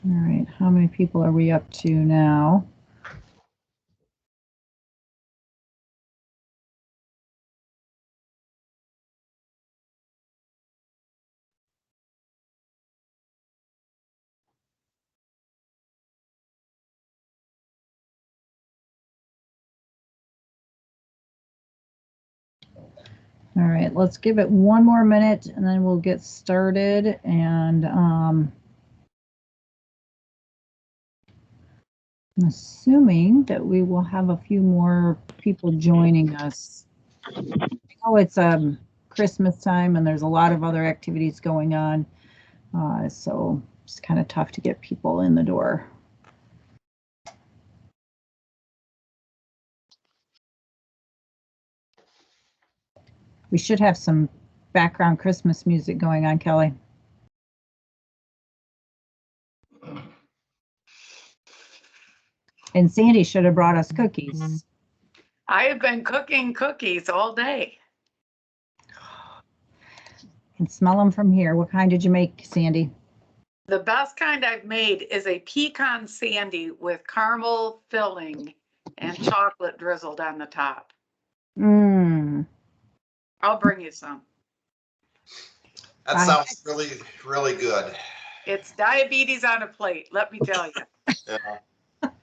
All right, how many people are we up to now? All right, let's give it one more minute and then we'll get started. And I'm assuming that we will have a few more people joining us. Oh, it's Christmas time and there's a lot of other activities going on. So it's kind of tough to get people in the door. We should have some background Christmas music going on, Kelly. And Sandy should have brought us cookies. I have been cooking cookies all day. Can smell them from here. What kind did you make, Sandy? The best kind I've made is a pecan sandy with caramel filling and chocolate drizzled on the top. Mmm. I'll bring you some. That sounds really, really good. It's diabetes on a plate, let me tell you. Yeah.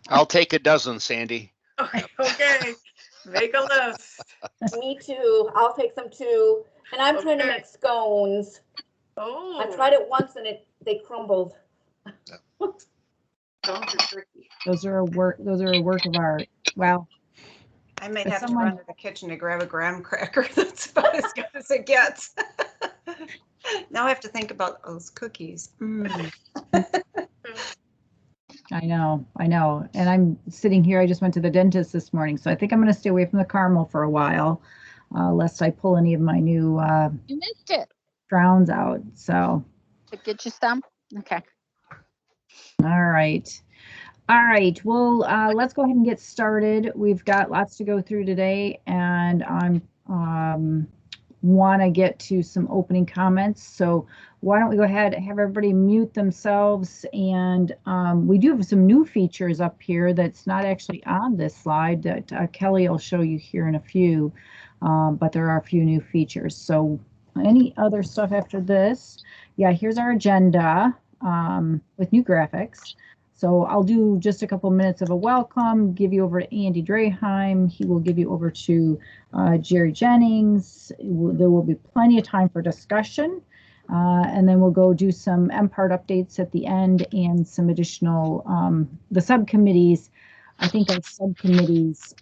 I'll take a dozen, Sandy. Okay, make a list. Me too. I'll take some too. And I'm trying to make scones. Oh, I tried it once and they crumbled. scones are tricky. Those are a work of art. Wow. I might have to run to the kitchen to grab a graham cracker. That's about as good as it gets. Now I have to think about those cookies. I know. And I'm sitting here, I just went to the dentist this morning, so I think I'm going to stay away from the caramel for a while, lest I pull any of my new You missed it. crowns out. So. But get you some? Okay. All right. Well, let's go ahead and get started. We've got lots to go through today, and I'm want to get to some opening comments. So why don't we go ahead and have everybody mute themselves? And we do have some new features up here that's not actually on this slide that Kelly will show you here in a few, but there are a few new features. So any other stuff after this? Yeah, here's our agenda with new graphics. So I'll do just a couple minutes of a welcome, give you over to Andy Draheim. He will give you over to Jerry Jennings. There will be plenty of time for discussion. And then we'll go do some MPART updates at the end and some additional, the subcommittees. I think our subcommittees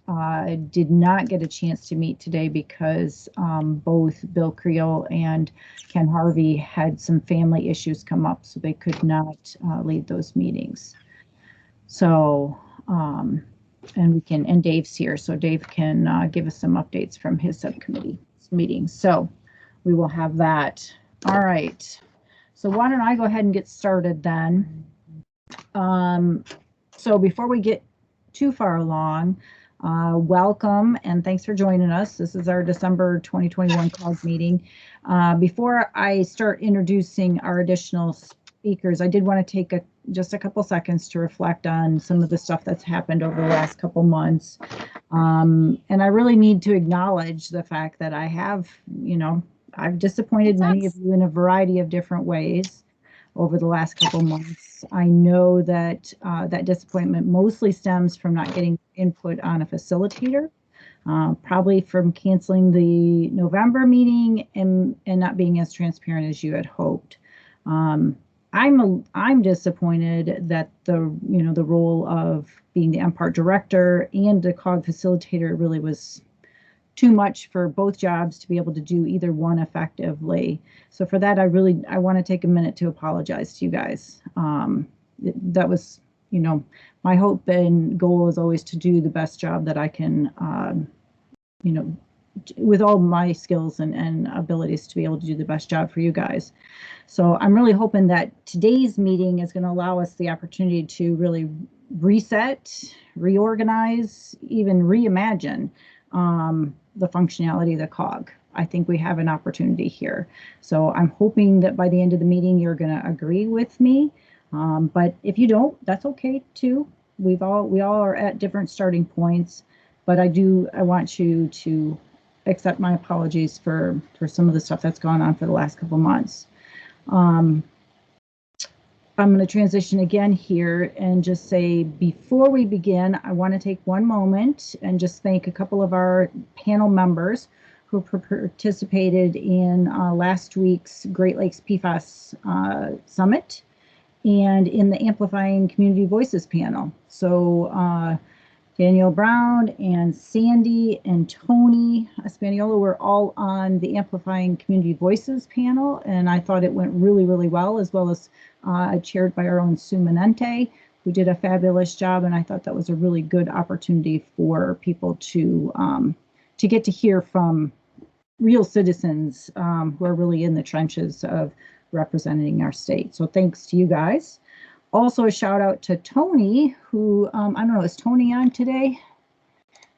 did not get a chance to meet today because both Bill Creel and Ken Harvey had some family issues come up, so they could not lead those meetings. So, and Dave's here, so Dave can give us some updates from his subcommittee meetings. So we will have that. All right. So why don't I go ahead and get started then? So before we get too far along, welcome and thanks for joining us. This is our December 2021 COG meeting. Before I start introducing our additional speakers, I did want to take just a couple seconds to reflect on some of the stuff that's happened over the last couple months. And I really need to acknowledge the fact that I have, I've disappointed many of you in a variety of different ways over the last couple months. I know that that disappointment mostly stems from not getting input on a facilitator, probably from canceling the November meeting and not being as transparent as you had hoped. I'm disappointed that the role of being the MPART director and the COG facilitator really was too much for both jobs to be able to do either one effectively. So for that, I want to take a minute to apologize to you guys. That was, my hope and goal is always to do the best job that I can, with all my skills and abilities to be able to do the best job for you guys. So I'm really hoping that today's meeting is going to allow us the opportunity to really reset, reorganize, even reimagine the functionality of the COG. I think we have an opportunity here. So I'm hoping that by the end of the meeting, you're going to agree with me But if you don't, that's okay too. We all are at different starting points, but I want you to accept my apologies for some of the stuff that's gone on for the last couple months. I'm going to transition again here and just say, before we begin, I want to take one moment and just thank a couple of our panel members who participated in last week's Great Lakes PFAS Summit and in the Amplifying Community Voices panel. So Danielle Brown and Sandy and Tony Espaniolo were all on the Amplifying Community Voices panel, and I thought it went really, really well as chaired by our own Sue Manente, who did a fabulous job, and I thought that was a really good opportunity for people to get to hear from real citizens who are really in the trenches of representing our state. So thanks to you guys. Also, a shout out to Tony, who, I don't know, is Tony on today?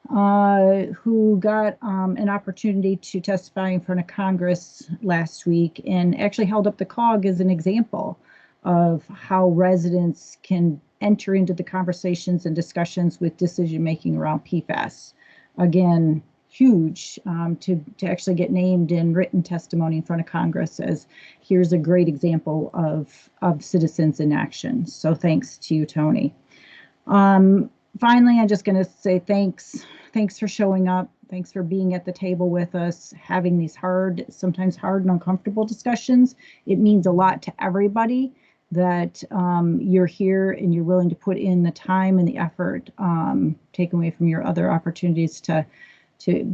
Who got an opportunity to testify in front of Congress last week and actually held up the COG as an example of how residents can enter into the conversations and discussions with decision making around PFAS. Again, huge to actually get named in written testimony in front of Congress as here's a great example of citizens in action. So thanks to you, Tony. Finally, I'm just going to say thanks for showing up. Thanks for being at the table with us, having these sometimes hard and uncomfortable discussions. It means a lot to everybody that you're here and you're willing to put in the time and the effort, taken away from your other opportunities to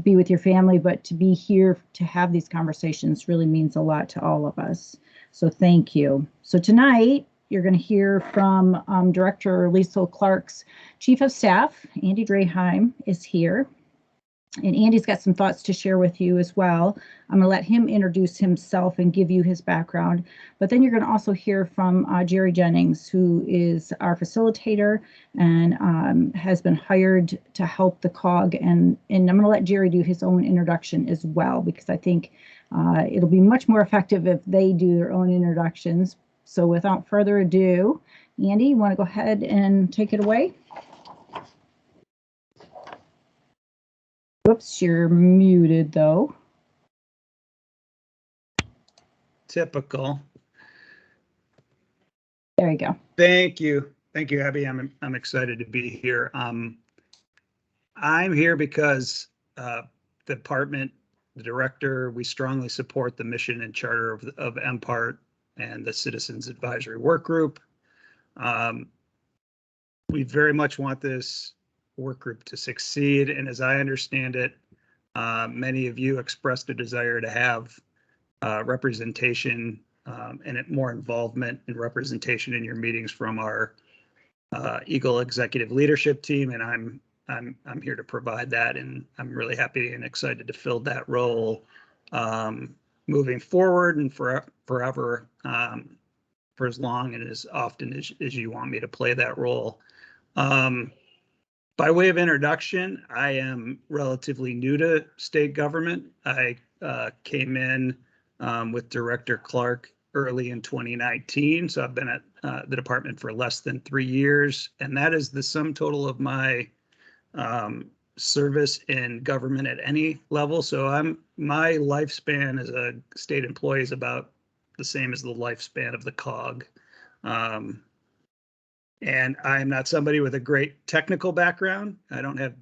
be with your family, but to be here to have these conversations really means a lot to all of us. So thank you. So tonight, you're going to hear from Director Lisa Clark's Chief of Staff, Andy Draheim, is here. And Andy's got some thoughts to share with you as well. I'm going to let him introduce himself and give you his background. But then you're going to also hear from Jerry Jennings, who is our facilitator and has been hired to help the COG. And I'm going to let Jerry do his own introduction as well, because I think it'll be much more effective if they do their own introductions. So without further ado, Andy, you want to go ahead and take it away? Whoops, you're muted though. Typical. There you go. Thank you, Abby. I'm excited to be here. I'm here because the department, the director, we strongly support the mission and charter of MPART and the Citizens Advisory Workgroup. We very much want this work group to succeed, and as I understand it, many of you expressed a desire to have representation and more involvement and representation in your meetings from our Eagle executive leadership team, and I'm here to provide that, and I'm really happy and excited to fill that role moving forward and forever, for as long and as often as you want me to play that role. By way of introduction, I am relatively new to state government. I came in with Director Clark early in 2019, so I've been at the department for less than 3 years, and that is the sum total of my service in government at any level. So my lifespan as a state employee is about the same as the lifespan of the COG. And I'm not somebody with a great technical background. I don't have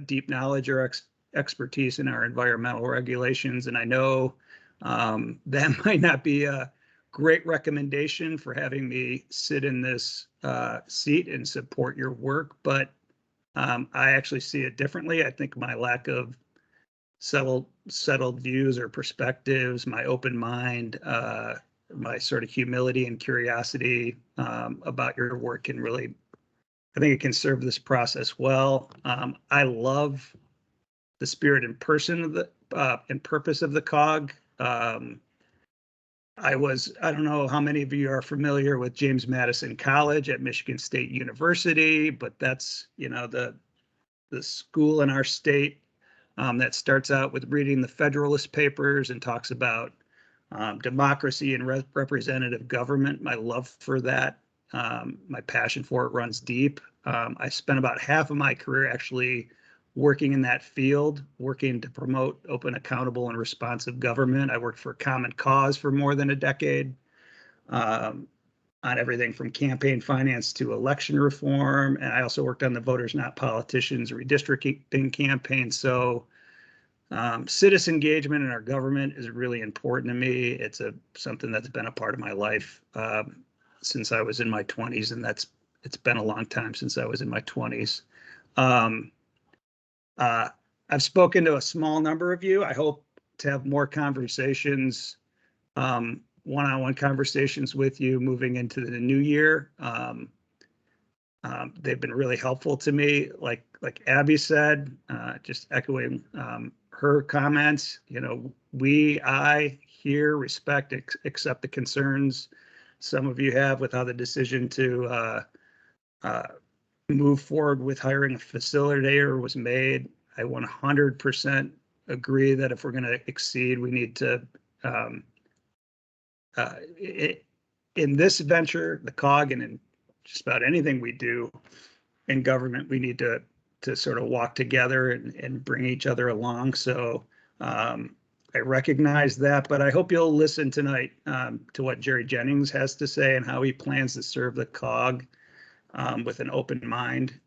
deep knowledge or expertise in our environmental regulations. And I know that might not be a great recommendation for having me sit in this seat and support your work, but I actually see it differently. I think my lack of settled views or perspectives, my open mind, my sort of humility and curiosity about your work can really, I think it can serve this process well. I love the spirit and person of the and purpose of the COG. I don't know how many of you are familiar with James Madison College at Michigan State University, but that's, the school in our state that starts out with reading the Federalist Papers and talks about democracy and representative government. My love for that My passion for it runs deep. I spent about half of my career actually working in that field, working to promote open, accountable, and responsive government. I worked for Common Cause for more than a decade, on everything from campaign finance to election reform. And I also worked on the Voters Not Politicians redistricting campaign. So citizen engagement in our government is really important to me. It's something that's been a part of my life since I was in my 20s, and it's been a long time since I was in my 20s. I've spoken to a small number of you. I hope to have more conversations, one-on-one conversations with you moving into the new year. They've been really helpful to me. Like Abby said, just echoing her comments, I hear, respect, accept the concerns some of you have with how the decision to move forward with hiring a facilitator was made. I 100% agree that if we're going to exceed, we need to, in this venture, the COG, and in just about anything we do in government, we need to sort of walk together and bring each other along. So I recognize that, but I hope you'll listen tonight to what Jerry Jennings has to say and how he plans to serve the COG with an open mind.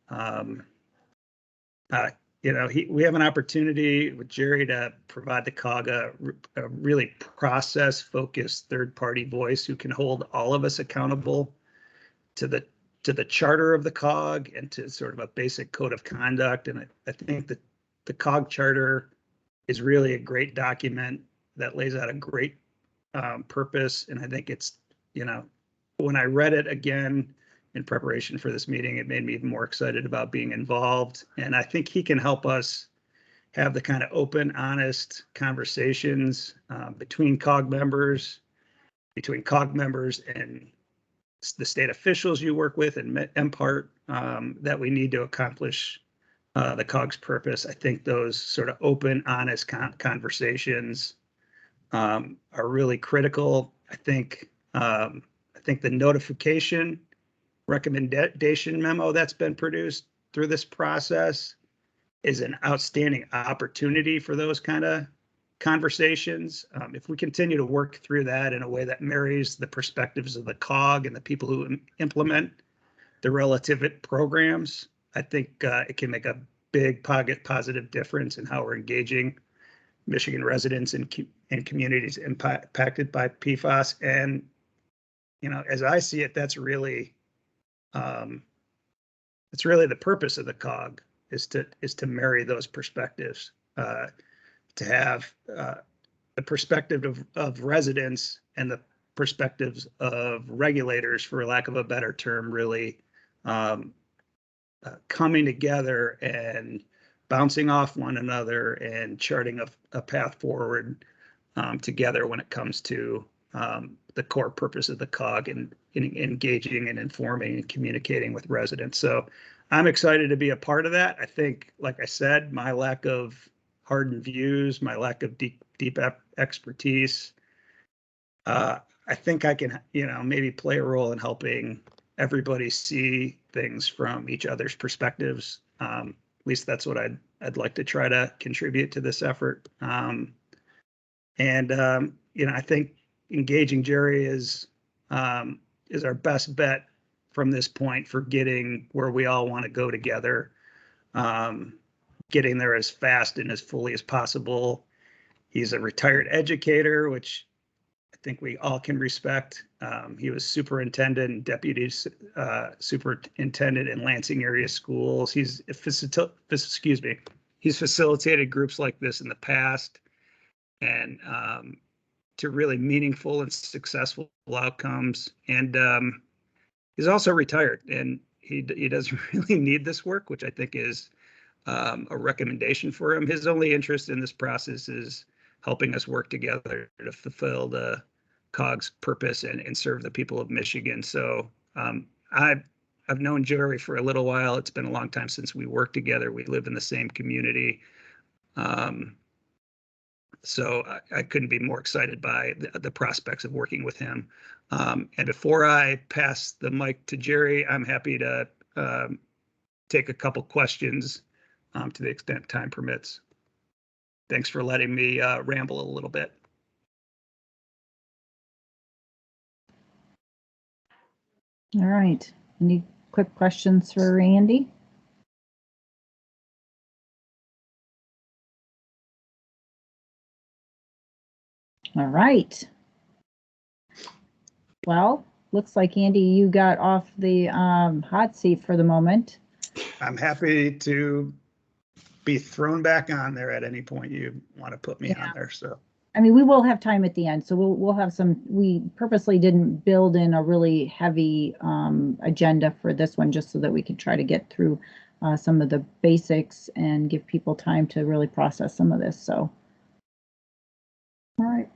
We have an opportunity with Jerry to provide the COG a really process-focused third-party voice who can hold all of us accountable to the charter of the COG and to sort of a basic code of conduct. And I think that the COG charter is really a great document that lays out a great purpose. And I think it's, when I read it again in preparation for this meeting, it made me even more excited about being involved. And I think he can help us have the kind of open, honest conversations between COG members and the state officials you work with and MPART that we need to accomplish the COG's purpose. I think those sort of open, honest conversations are really critical. I think the notification recommendation memo that's been produced through this process is an outstanding opportunity for those kind of conversations. If we continue to work through that in a way that marries the perspectives of the COG and the people who implement the relative programs, I think it can make a big positive difference in how we're engaging Michigan residents and communities impacted by PFAS. And, as I see it, that's really the purpose of the COG is to marry those perspectives, to have the perspective of residents and the perspectives of regulators, for lack of a better term, really coming together and bouncing off one another and charting a path forward together when it comes to the core purpose of the COG and engaging and informing and communicating with residents. So I'm excited to be a part of that. I think, like I said, my lack of hardened views, my lack of deep expertise, I think I can, maybe play a role in helping everybody see things from each other's perspectives. At least that's what I'd like to try to contribute to this effort. I think engaging Jerry is our best bet from this point for getting where we all want to go together, getting there as fast and as fully as possible. He's a retired educator, which I think we all can respect. He was superintendent and deputy superintendent in Lansing area schools. He's facilitated groups like this in the past, and to really meaningful and successful outcomes. And he's also retired, and he doesn't really need this work, which I think is a recommendation for him. His only interest in this process is helping us work together to fulfill the COG's purpose and serve the people of Michigan. So I've known Jerry for a little while. It's been a long time since we worked together. We live in the same community. So I couldn't be more excited by the prospects of working with him. And before I pass the mic to Jerry, I'm happy to take a couple questions to the extent time permits. Thanks for letting me ramble a little bit. All right. Any quick questions for Randy? All right. Well, looks like Andy, you got off the hot seat for the moment. I'm happy to be thrown back on there at any point you want to put me on there. So, I mean, we will have time at the end, so we'll have some. We purposely didn't build in a really heavy agenda for this one, just so that we could try to get through some of the basics and give people time to really process some of this. So, all right.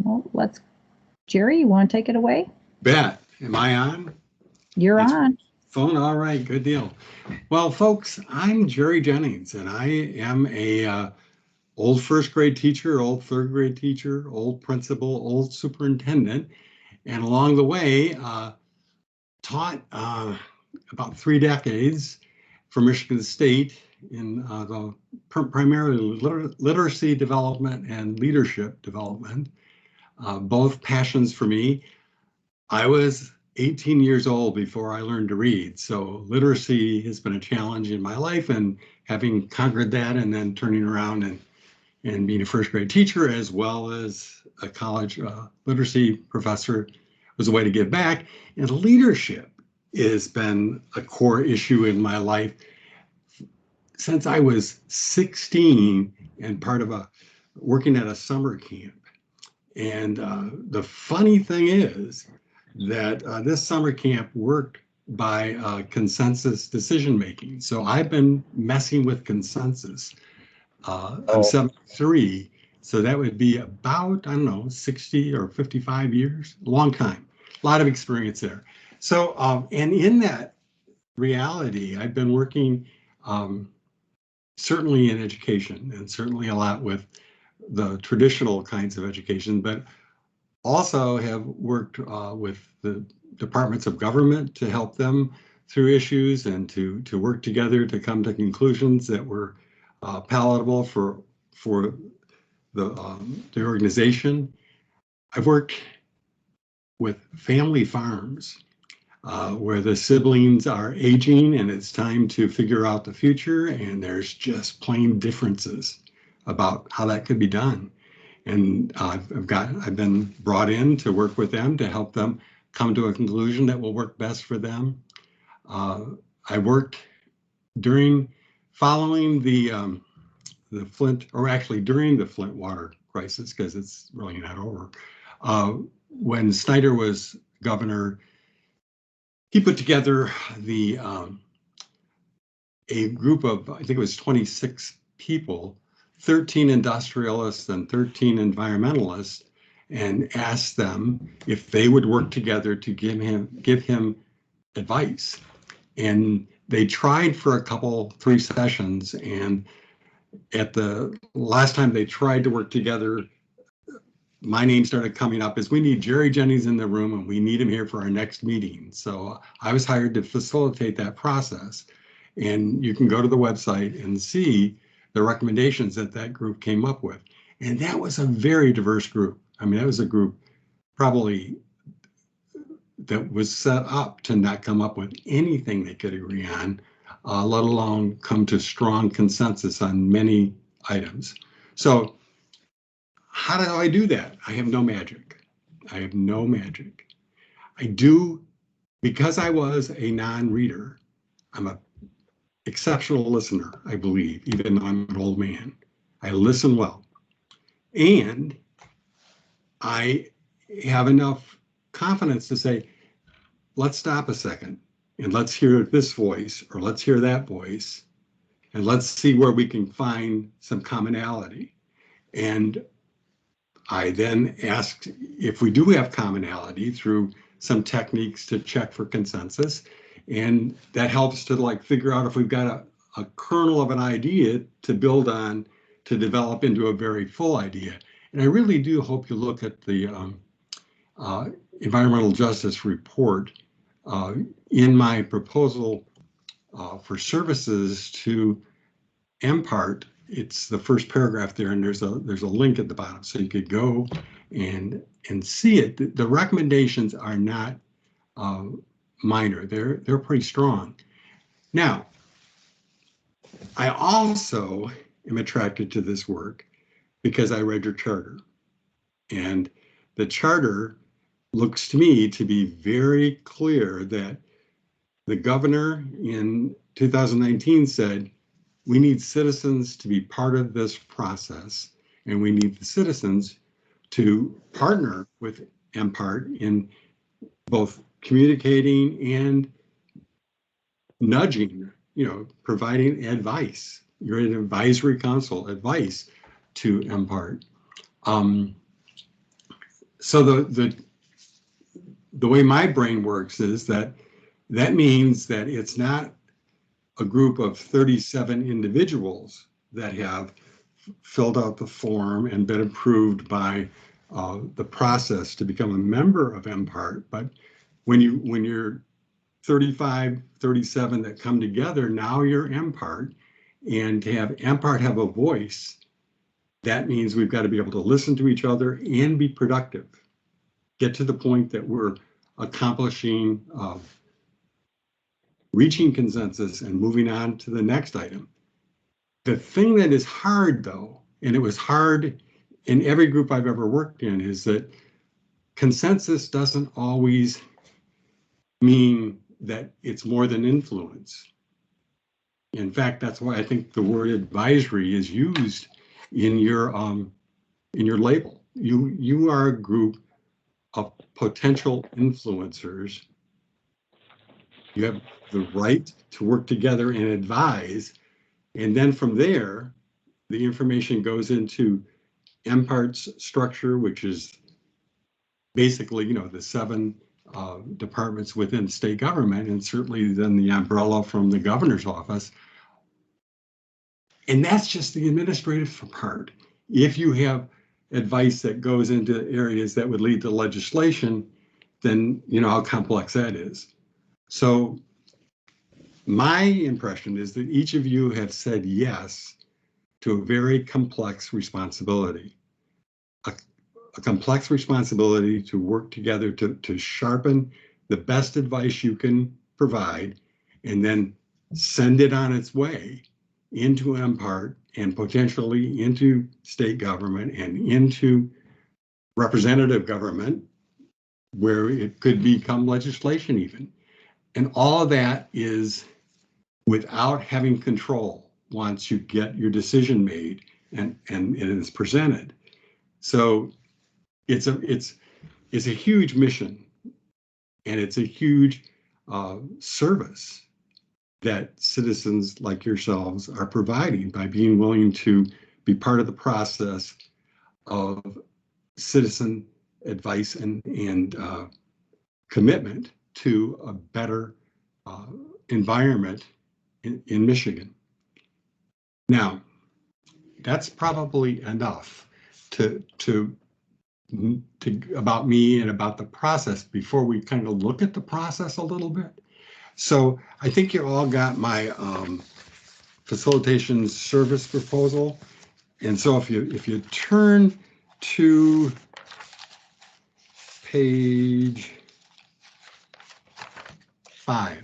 Well, Jerry, you want to take it away? Bet. Am I on? You're on. Phone. All right. Good deal. Well, folks, I'm Jerry Jennings, and I am a old first grade teacher, old third grade teacher, old principal, old superintendent, and along the way taught about 3 decades for Michigan State in the primarily literacy development and leadership development, both passions for me. I was 18 years old before I learned to read, so literacy has been a challenge in my life, and having conquered that and then turning around and being a first grade teacher as well as a college literacy professor was a way to give back. And leadership has been a core issue in my life since I was 16 and part of working at a summer camp. And the funny thing is that this summer camp worked by consensus decision making. So I've been messing with consensus. I'm 73, so that would be about, I don't know, 60 or 55 years, a long time, a lot of experience there. So, and in that reality, I've been working certainly in education, and certainly a lot with the traditional kinds of education, but also have worked with the departments of government to help them through issues and to work together to come to conclusions that were palatable for the organization. I've worked with family farms where the siblings are aging and it's time to figure out the future, and there's just plain differences about how that could be done. And I've been brought in to work with them to help them come to a conclusion that will work best for them. I worked following the Flint, or actually during the Flint water crisis, because it's really not over. When Snyder was governor, he put together a group of, I think it was 26 people, 13 industrialists and 13 environmentalists, and asked them if they would work together to give him advice. And they tried for 3 sessions, and at the last time they tried to work together, my name started coming up as we need Jerry Jennings in the room and we need him here for our next meeting. So I was hired to facilitate that process. And you can go to the website and see the recommendations that group came up with. And that was a very diverse group. I mean, that was a group probably that was set up to not come up with anything they could agree on, let alone come to strong consensus on many items. So how do I do that? I have no magic. I have no magic. I do, because I was a non-reader, I'm an exceptional listener, I believe, even though I'm an old man. I listen well. And I have enough confidence to say, let's stop a second and let's hear this voice or let's hear that voice and let's see where we can find some commonality. And I then asked if we do have commonality through some techniques to check for consensus. And that helps to figure out if we've got a kernel of an idea to build on to develop into a very full idea. And I really do hope you look at the environmental justice report in my proposal for services to MPART. It's the first paragraph there, and there's a link at the bottom, so you could go and see it. The recommendations are not minor; they're pretty strong. Now, I also am attracted to this work because I read your charter, and the charter looks to me to be very clear that the governor in 2019 said, we need citizens to be part of this process, and we need the citizens to partner with MPART in both communicating and nudging, providing advice. You're an advisory council advice to MPART. So the way my brain works is that means that it's not a group of 37 individuals that have filled out the form and been approved by the process to become a member of MPART. But when you're 35, 37 that come together, now you're MPART. And to have MPART have a voice, that means we've got to be able to listen to each other and be productive. Get to the point that we're accomplishing reaching consensus and moving on to the next item. The thing that is hard, though, and it was hard in every group I've ever worked in, is that consensus doesn't always mean that it's more than influence. In fact, that's why I think the word advisory is used in your label. You are a group of potential influencers. You have the right to work together and advise. And then from there, the information goes into MPART's structure, which is basically, the 7 departments within state government, and certainly then the umbrella from the governor's office. And that's just the administrative part. If you have advice that goes into areas that would lead to legislation, then you know how complex that is. So my impression is that each of you have said yes to a very complex responsibility, a complex responsibility to work together to sharpen the best advice you can provide, and then send it on its way into MPART and potentially into state government and into representative government, where it could become legislation even. And all of that is without having control once you get your decision made and it is presented. So it's a huge mission, and it's a huge service that citizens like yourselves are providing by being willing to be part of the process of citizen advice and commitment to a better environment in Michigan. Now, that's probably enough to about me and about the process before we kind of look at the process a little bit. So I think you all got my facilitation service proposal. And so if you turn to page 5.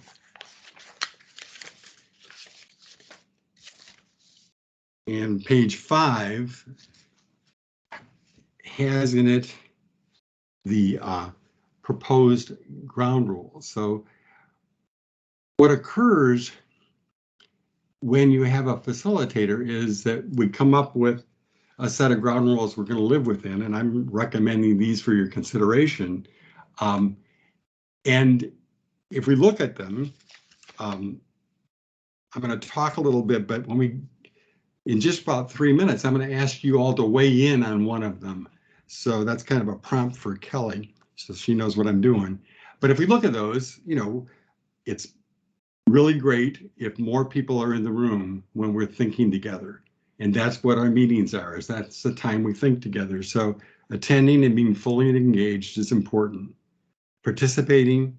And page 5 has in it the proposed ground rules. So what occurs when you have a facilitator is that we come up with a set of ground rules we're going to live within, and I'm recommending these for your consideration. And if we look at them, I'm going to talk a little bit, but in just about 3 minutes, I'm going to ask you all to weigh in on one of them. So that's kind of a prompt for Kelly, so she knows what I'm doing. But if we look at those, it's really great if more people are in the room when we're thinking together. And that's what our meetings are, is that's the time we think together. So attending and being fully engaged is important. Participating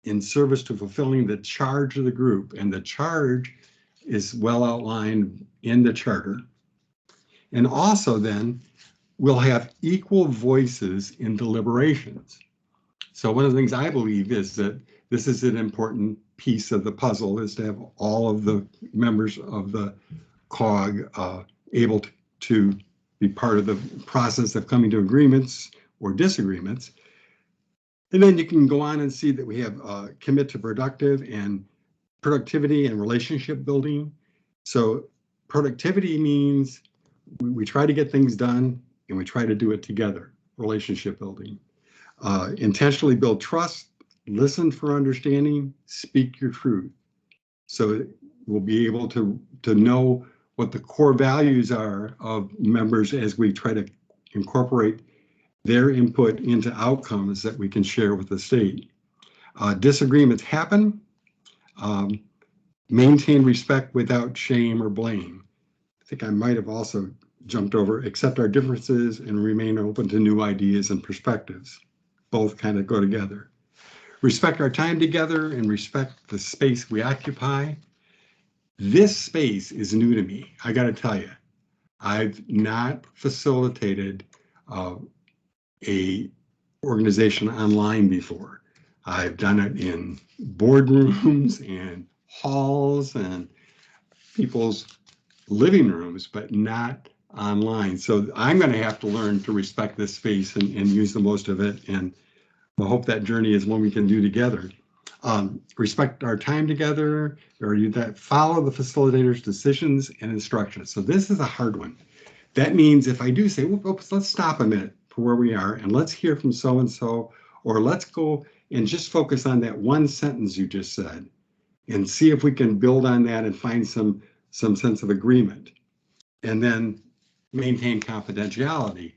in service to fulfilling the charge of the group, and the charge is well outlined in the charter. And also then we'll have equal voices in deliberations. So one of the things I believe is that this is an important piece of the puzzle, is to have all of the members of the COG able to be part of the process of coming to agreements or disagreements. And then you can go on and see that we have commit to productivity and relationship building. So productivity means we try to get things done and we try to do it together, relationship building. Intentionally build trust, listen for understanding, speak your truth. So we'll be able to know what the core values are of members as we try to incorporate their input into outcomes that we can share with the state. Disagreements happen. Maintain respect without shame or blame. I think I might have also jumped over, accept our differences and remain open to new ideas and perspectives. Both kind of go together. Respect our time together and respect the space we occupy. This space is new to me. I got to tell you, I've not facilitated a organization online before. I've done it in boardrooms and halls and people's living rooms, but not online. So I'm going to have to learn to respect this space and use the most of it. And I hope that journey is one we can do together. Respect our time together, or that follow the facilitator's decisions and instructions. So this is a hard one. That means if I do say, oops, let's stop a minute for where we are and let's hear from so-and-so, or let's go and just focus on that one sentence you just said and see if we can build on that and find some sense of agreement, and then maintain confidentiality.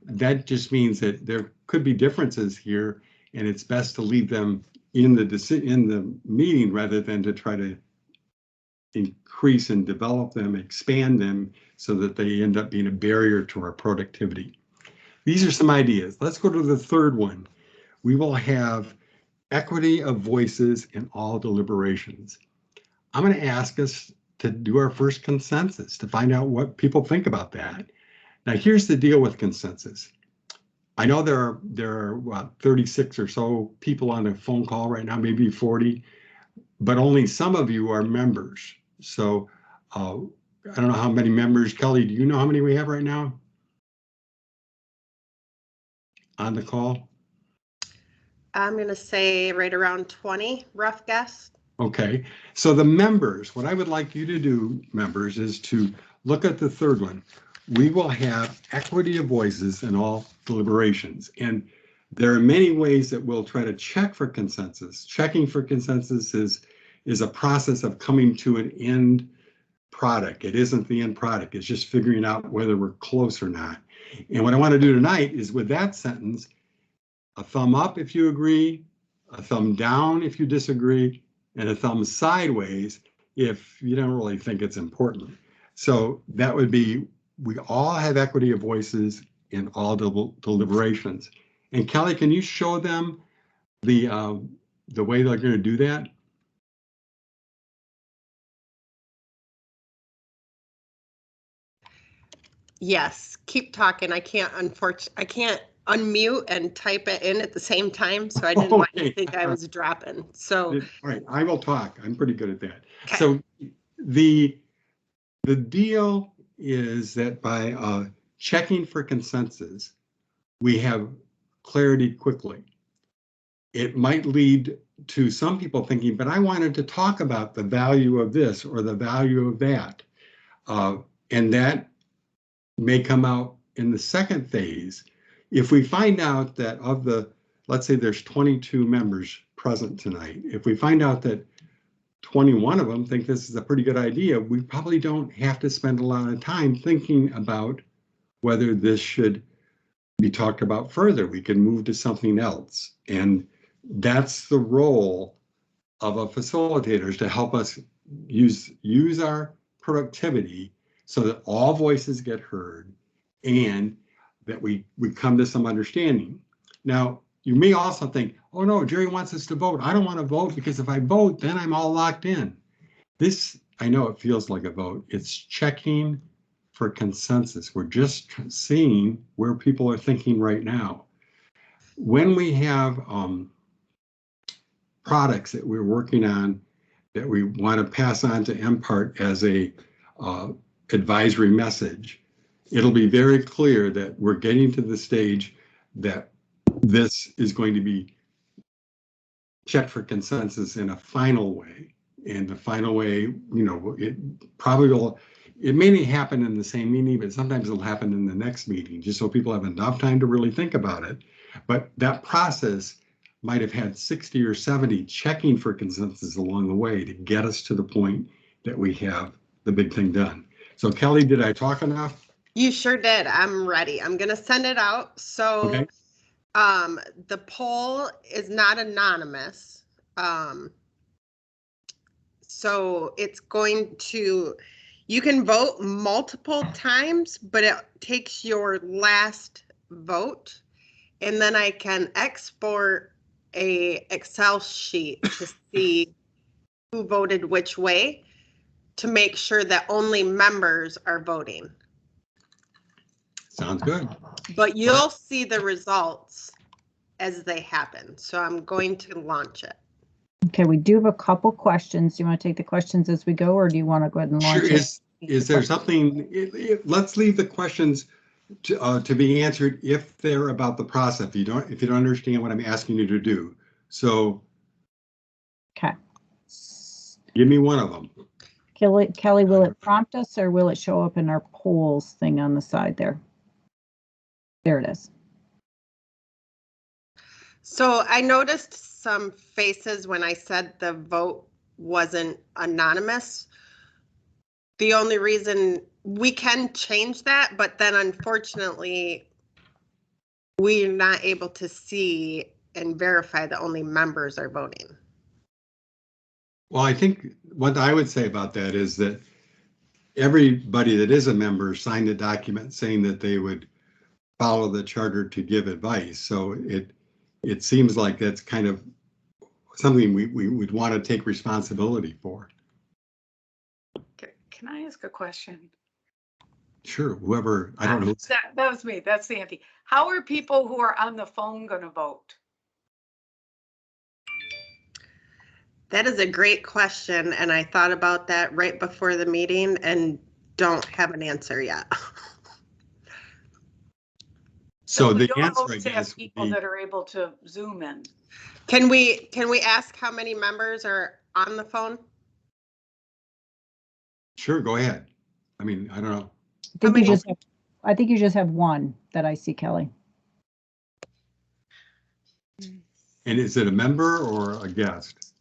That just means that there could be differences here, and it's best to leave them in the meeting rather than to try to increase and develop them, expand them so that they end up being a barrier to our productivity. These are some ideas. Let's go to the third one. We will have equity of voices in all deliberations. I'm going to ask us to do our first consensus to find out what people think about that. Now, here's the deal with consensus. I know there are what, 36 or so people on a phone call right now, maybe 40, but only some of you are members. So I don't know how many members. Kelly, do you know how many we have right now on the call? I'm going to say right around 20, rough guess. Okay, so the members, what I would like you to do, members, is to look at the third one. We will have equity of voices in all deliberations. And there are many ways that we'll try to check for consensus. Checking for consensus is a process of coming to an end product. It isn't the end product. It's just figuring out whether we're close or not. And what I want to do tonight is, with that sentence, a thumb up if you agree, a thumb down if you disagree, and a thumb sideways if you don't really think it's important. So that would be, we all have equity of voices in all deliberations. And Kelly, can you show them the way they're going to do that? Yes, keep talking. I can't unmute and type it in at the same time, so I didn't want you to think I was dropping. So all right, I will talk. I'm pretty good at that. Okay. So the deal is that by checking for consensus, we have clarity quickly. It might lead to some people thinking, but I wanted to talk about the value of this or the value of that. And that may come out in the second phase. If we find out that of the, let's say there's 22 members present tonight, if we find out that 21 of them think this is a pretty good idea, we probably don't have to spend a lot of time thinking about whether this should be talked about further. We can move to something else. And that's the role of a facilitator, is to help us use our productivity so that all voices get heard and that we come to some understanding. Now, you may also think, oh no, Jerry wants us to vote. I don't want to vote because if I vote, then I'm all locked in. This, I know it feels like a vote. It's checking for consensus. We're just seeing where people are thinking right now. When we have products that we're working on that we want to pass on to MPART as a advisory message, it'll be very clear that we're getting to the stage that this is going to be checked for consensus in a final way. And the final way, you know, it probably will, it may not happen in the same meeting, but sometimes it'll happen in the next meeting, just so people have enough time to really think about it. But that process might have had 60 or 70 checking for consensus along the way to get us to the point that we have the big thing done. So Kelly, did I talk enough? You sure did. I'm ready. I'm going to send it out. So Okay. the poll is not anonymous. So it's going to, you can vote multiple times, but it takes your last vote. And then I can export a Excel sheet to see who voted which way to make sure that only members are voting. Sounds good. But you'll see the results as they happen. So I'm going to launch it. Okay, we do have a couple questions. Do you want to take the questions as we go, or do you want to go ahead and launch Sure. it? Is there something, let's leave the questions to be answered if they're about the process. If you don't understand what I'm asking you to do. So Okay. give me one of them. Kelly, will it prompt us or will it show up in our polls thing on the side there? There it is. So I noticed some faces when I said the vote wasn't anonymous. The only reason we can change that, but then unfortunately, we're not able to see and verify that only members are voting. Well, I think what I would say about that is that everybody that is a member signed a document saying that they would follow the charter to give advice. So it seems like that's kind of something we would want to take responsibility for. Can I ask a question? Sure, whoever, I don't know. That was me. That's Sandy. How are people who are on the phone going to vote? That is a great question. And I thought about that right before the meeting and don't have an answer yet. So we the don't answer, I always have guess, would people be, that are able to Zoom in. Can we ask how many members are on the phone? sure, go ahead. I mean, I don't know. I think you just have one that I see, Kelly. And is it a member or a guest?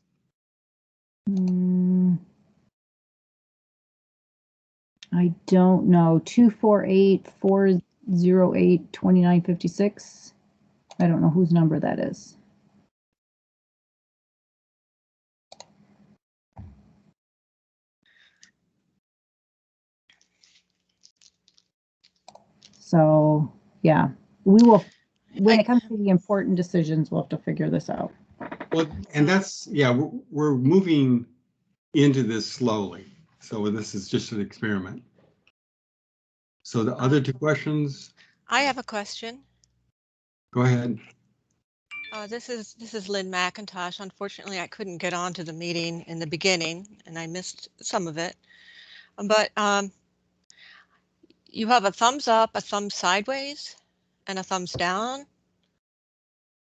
I don't know. 248-408-2956. I don't know whose number that is. So, yeah, we will, when it comes to the important decisions, we'll have to figure this out. Well, and that's, yeah, we're moving into this slowly. So this is just an experiment. So the other two questions, I have a question. go ahead. This is Lynn McIntosh. Unfortunately, I couldn't get on to the meeting in the beginning and I missed some of it. But you have a thumbs up, a thumbs sideways, and a thumbs down.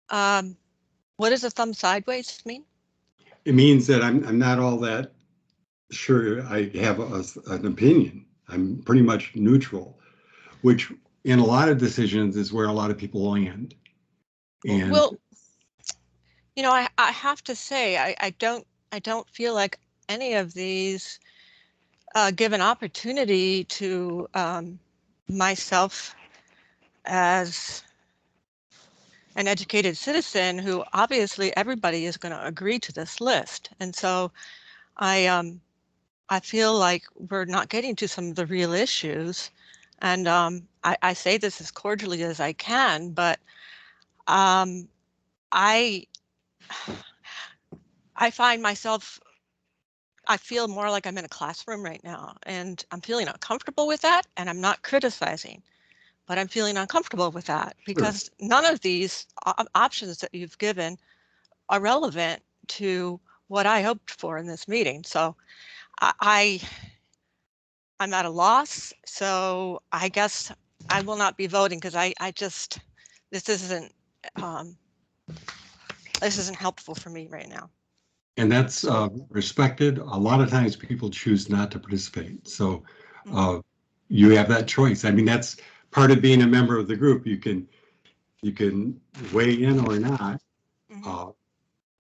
What does a thumb sideways mean? It means that I'm not all that sure I have an opinion. I'm pretty much neutral, which in a lot of decisions is where a lot of people land. And well, you know, I have to say, I don't feel like any of these give an opportunity to myself as an educated citizen who obviously everybody is going to agree to this list. And so I I feel like we're not getting to some of the real issues. And I say this as cordially as I can, but I find myself, I feel more like I'm in a classroom right now, and I'm feeling uncomfortable with that, and I'm not criticizing, but I'm feeling uncomfortable with that because none of these options that you've given are relevant to what I hoped for in this meeting. So I'm at a loss. So I guess I will not be voting because I just, this isn't helpful for me right now. And that's respected. A lot of times people choose not to participate. So you have that choice. I mean, that's part of being a member of the group. You can weigh in or not.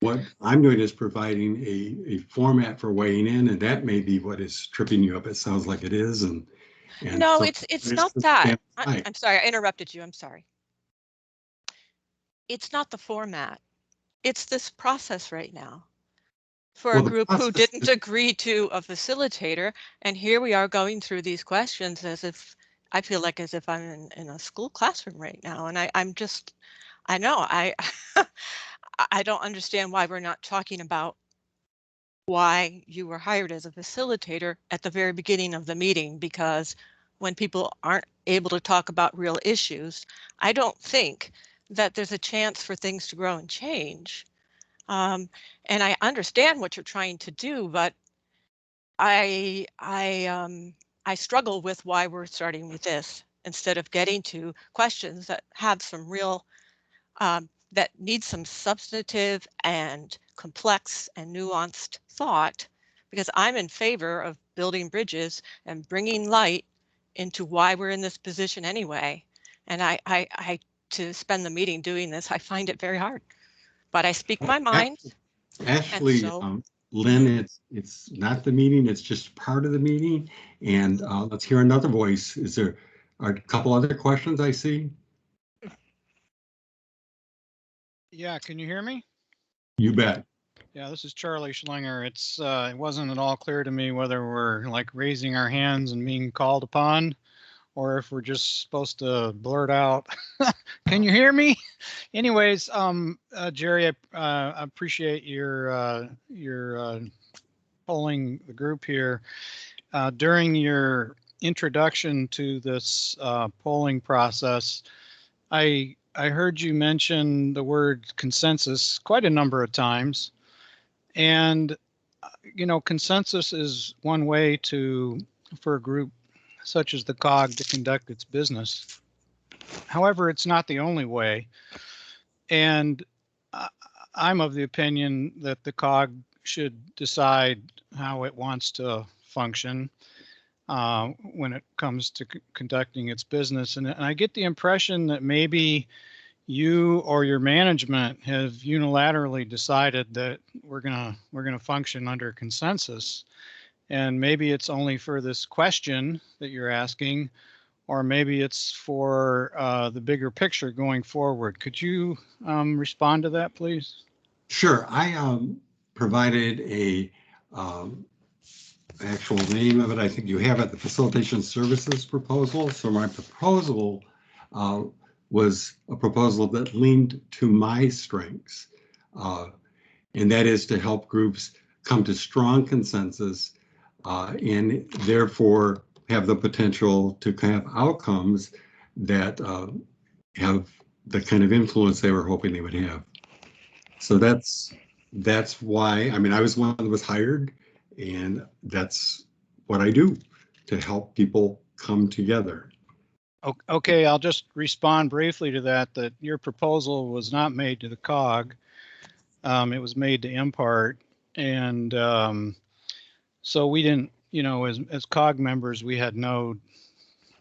What I'm doing is providing a format for weighing in, and that may be what is tripping you up. It sounds like it is. And no, so it's not that. I'm sorry, I interrupted you. I'm sorry. It's not the format. It's this process right now for a group who didn't agree to a facilitator. And here we are going through these questions as if, I feel like as if I'm in a school classroom right now. And I don't understand why we're not talking about why you were hired as a facilitator at the very beginning of the meeting, because when people aren't able to talk about real issues, I don't think that there's a chance for things to grow and change. And I understand what you're trying to do, but I struggle with why we're starting with this instead of getting to questions that have some real, that need some substantive and complex and nuanced thought, because I'm in favor of building bridges and bringing light into why we're in this position anyway. And I to spend the meeting doing this, I find it very hard, but I speak my mind. Actually, Lynn, it's not the meeting, it's just part of the meeting. And let's hear another voice. Is there a couple other questions I see? Yeah, can you hear me? You bet. Yeah, this is Charlie Schlinger. It wasn't at all clear to me whether we're like raising our hands and being called upon, or if we're just supposed to blurt out. Can you hear me? Anyways, Jerry, I appreciate your polling the group here. During your introduction to this polling process, I heard you mention the word consensus quite a number of times. And, you know, consensus is one way for a group such as the COG to conduct its business. However, it's not the only way. And I'm of the opinion that the COG should decide how it wants to function when it comes to conducting its business. And I get the impression that maybe you or your management have unilaterally decided that we're gonna function under consensus, and maybe it's only for this question that you're asking, or maybe it's for the bigger picture going forward. Could you respond to that, please? Sure. I provided a actual name of it. I think you have it, the facilitation services proposal. So my proposal was a proposal that leaned to my strengths, and that is to help groups come to strong consensus and therefore have the potential to have outcomes that have the kind of influence they were hoping they would have. So that's why, I mean, I was one that was hired, and that's what I do to help people come together. Okay, I'll just respond briefly to that your proposal was not made to the COG. It was made to MPART. And so we didn't, you know, as COG members, we had no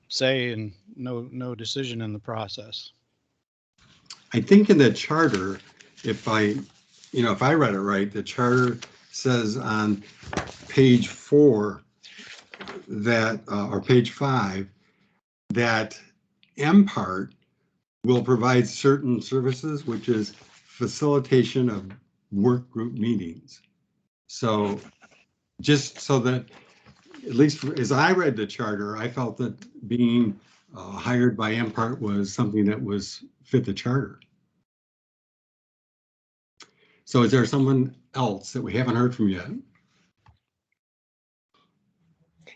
say and no decision in the process. I think in the charter, if I read it right, the charter says on page 4 that, or page 5, that MPART will provide certain services, which is facilitation of work group meetings. So just so that at least as I read the charter, I felt that being hired by MPART was something that was fit the charter. So is there someone else that we haven't heard from yet?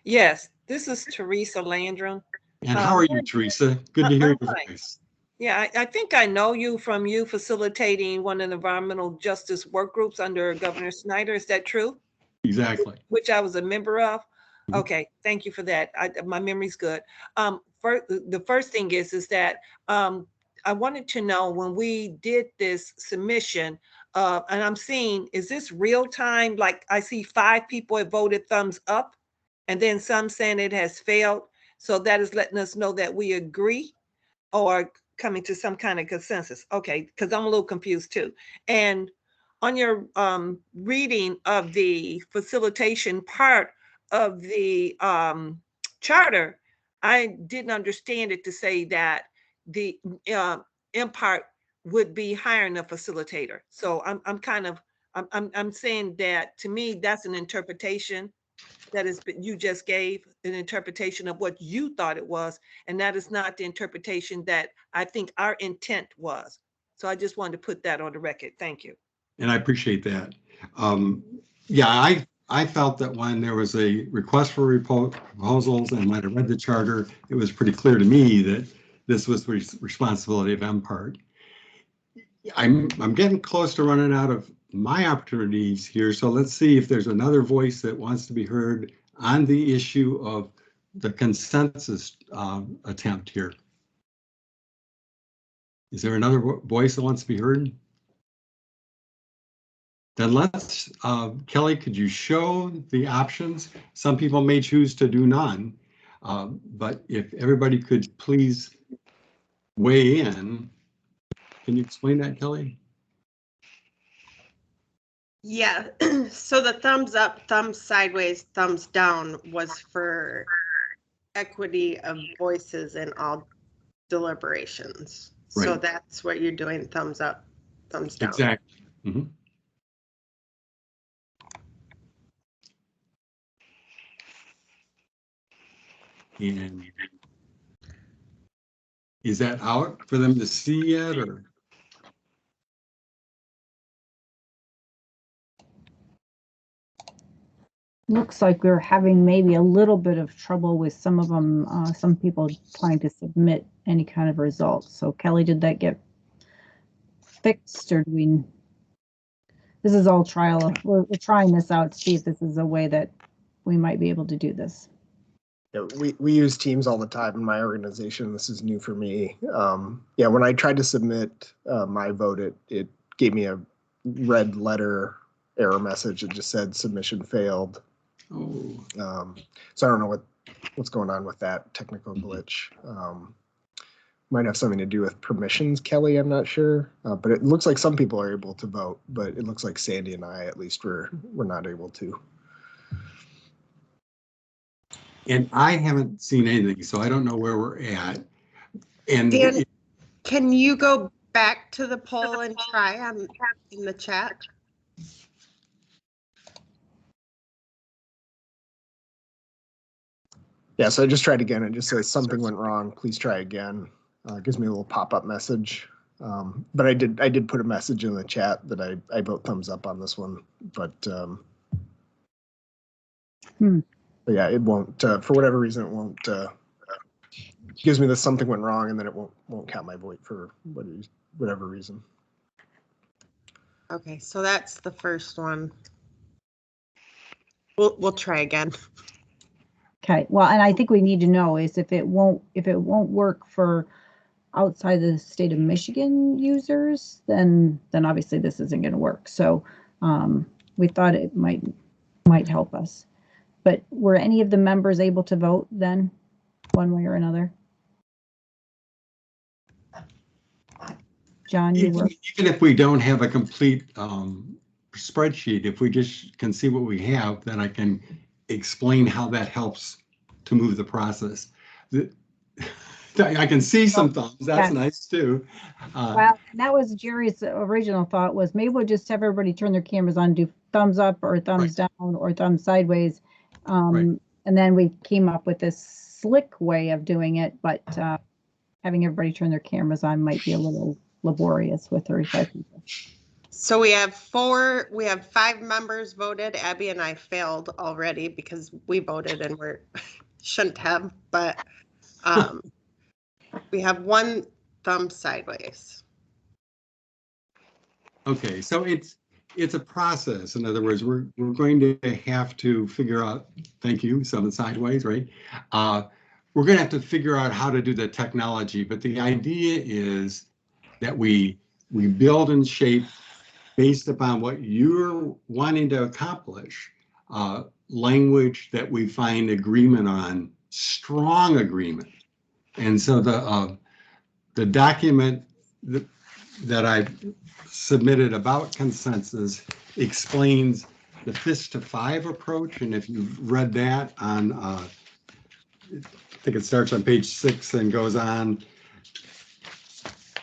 Yes, this is Teresa Landrum. And how are you, Teresa? Good to hear your fine. voice. Yeah, I think I know you from you facilitating one of the environmental justice work groups under Governor Snyder. Is that true? Exactly. Which I was a member of. Mhm. Okay, thank you for that. My memory's good. The first thing is that I wanted to know when we did this submission, and I'm seeing, is this real time? Like I see 5 people have voted thumbs up, and then some saying it has failed. So that is letting us know that we agree or coming to some kind of consensus. Okay, because I'm a little confused too. And on your reading of the facilitation part of the charter, I didn't understand it to say that the MPART would be hiring a facilitator. So I'm saying that to me, that's an interpretation that is you just gave an interpretation of what you thought it was, and that is not the interpretation that I think our intent was. So I just wanted to put that on the record. Thank you. And I appreciate that. Yeah, I felt that when there was a request for proposals and when I read the charter, it was pretty clear to me that this was the responsibility of MPART. I'm getting close to running out of my opportunities here, so let's see if there's another voice that wants to be heard on the issue of the consensus attempt here. Is there another voice that wants to be heard? Then let's, Kelly, could you show the options? Some people may choose to do none, but if everybody could please weigh in. Can you explain that, Kelly? Yeah, so the thumbs up, thumbs sideways, thumbs down was for equity of voices in all deliberations. So Right. that's what you're doing, thumbs up, thumbs down. Exactly. Mm-hmm. And is that out for them to see yet, or? Looks like we're having maybe a little bit of trouble with some of them, some people trying to submit any kind of results. So Kelly, did that get fixed, or do we? This is all trial. We're trying this out to see if this is a way that we might be able to do this. Yeah, we use Teams all the time in my organization. This is new for me. Yeah, when I tried to submit my vote, it gave me a red letter error message. It just said submission failed. Oh. So I don't know what's going on with that technical glitch. Might have something to do with permissions, Kelly. I'm not sure, but it looks like some people are able to vote. But it looks like Sandy and I, at least, we're not able to. And I haven't seen anything, so I don't know where we're at. And Dan, can you go back to the poll and try in the chat? Yeah, so I just tried again. It just says something went wrong. Please try again. It gives me a little pop-up message. But I did put a message in the chat that I vote thumbs up on this one. But yeah, it won't. For whatever reason, it won't. Gives me the something went wrong, and then it won't count my vote for whatever reason. Okay, so that's the first one. We'll try again. Okay, well, and I think we need to know is if it won't work for outside the state of Michigan users, then obviously this isn't going to work. So we thought it might help us. But were any of the members able to vote then, one way or another? John, you were. Even if we don't have a complete spreadsheet, if we just can see what we have, then I can explain how that helps to move the process. I can see some thumbs. That's nice too. Well, that was Jerry's original thought, was maybe we'll just have everybody turn their cameras on, do thumbs up or thumbs down or thumbs sideways. And then we came up with this slick way of doing it, but having everybody turn their cameras on might be a little laborious with 35 people. So we have 5 members voted. Abby and I failed already because we voted and shouldn't have, but we have 1 thumb sideways. Okay, so it's a process. In other words, we're going to have to figure out, thank you, 7 sideways, right? We're going to have to figure out how to do the technology, but the idea is that we build and shape based upon what you're wanting to accomplish, language that we find agreement on, strong agreement. And so the document that I submitted about consensus explains the fist to 5 approach. And if you've read that on, I think it starts on page 6 and goes on,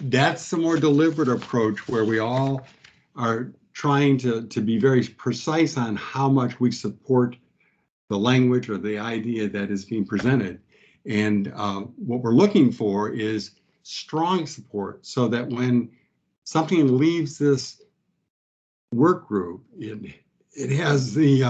that's the more deliberate approach where we all are trying to be very precise on how much we support the language or the idea that is being presented. And what we're looking for is strong support so that when something leaves this work group, it has the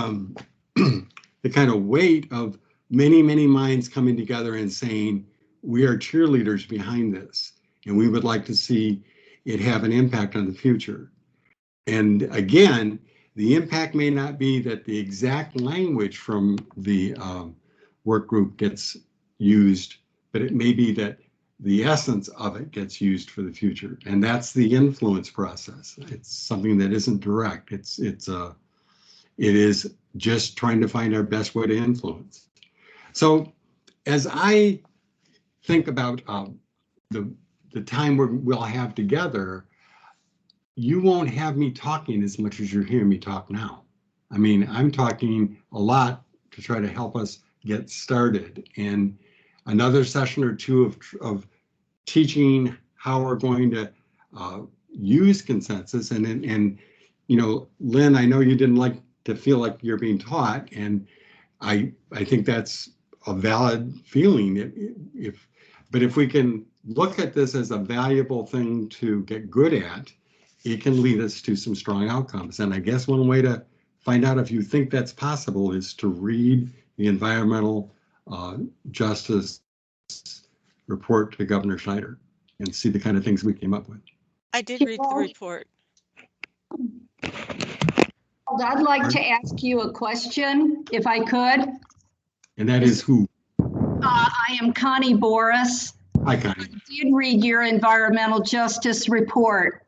the kind of weight of many, many minds coming together and saying, we are cheerleaders behind this, and we would like to see it have an impact on the future. And again, the impact may not be that the exact language from the work group gets used, but it may be that the essence of it gets used for the future. And that's the influence process. It's something that isn't direct. It is just trying to find our best way to influence. So as I think about the time we'll have together, you won't have me talking as much as you're hearing me talk now. I mean, I'm talking a lot to try to help us get started. And another session or 2 of teaching how we're going to use consensus. And you know, Lynn, I know you didn't like to feel like you're being taught, and I think that's a valid feeling. But if we can look at this as a valuable thing to get good at, it can lead us to some strong outcomes. And I guess one way to find out if you think that's possible is to read the environmental justice report to Governor Schneider and see the kind of things we came up with. I did read the report. I'd like to ask you a question, if I could. And that is who? I am Connie Boris. Hi, Connie. I did read your environmental justice report,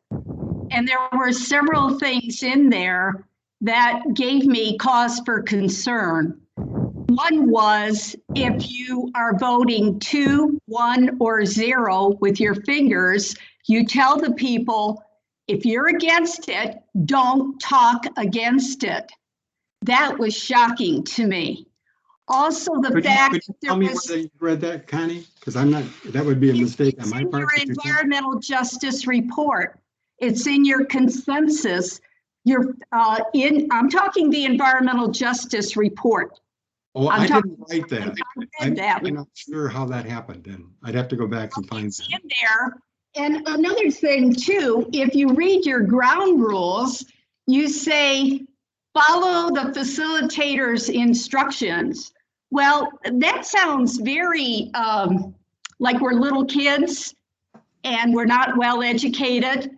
and there were several things in there that gave me cause for concern. One was if you are voting 2, 1, or 0 with your fingers, you tell the people, if you're against it, don't talk against it. That was shocking to me. Also, the fact that there tell me was, whether you read that, Connie, because I'm not. That would be a mistake on my part. Your environmental justice report. It's in your consensus. I'm talking the environmental justice report. Oh, I didn't write that. I'm not sure how that happened. Then I'd have to go back and find it. In there. And another thing too, if you read your ground rules, you say follow the facilitator's instructions. Well, that sounds very like we're little kids and we're not well educated.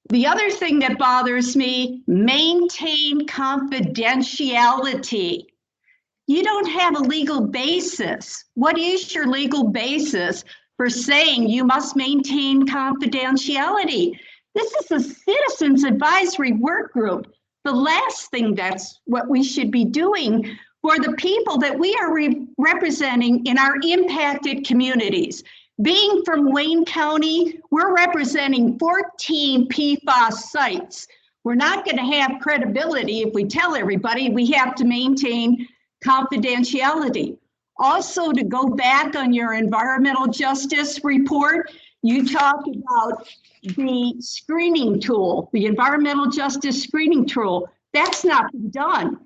The other thing that bothers me, maintain confidentiality. You don't have a legal basis. What is your legal basis for saying you must maintain confidentiality? This is a citizens advisory work group. The last thing that's what we should be doing for the people that we are representing in our impacted communities. Being from Wayne County, we're representing 14 PFAS sites. We're not going to have credibility if we tell everybody we have to maintain confidentiality. Also, to go back on your environmental justice report, you talk about the screening tool, the environmental justice screening tool. That's not been done.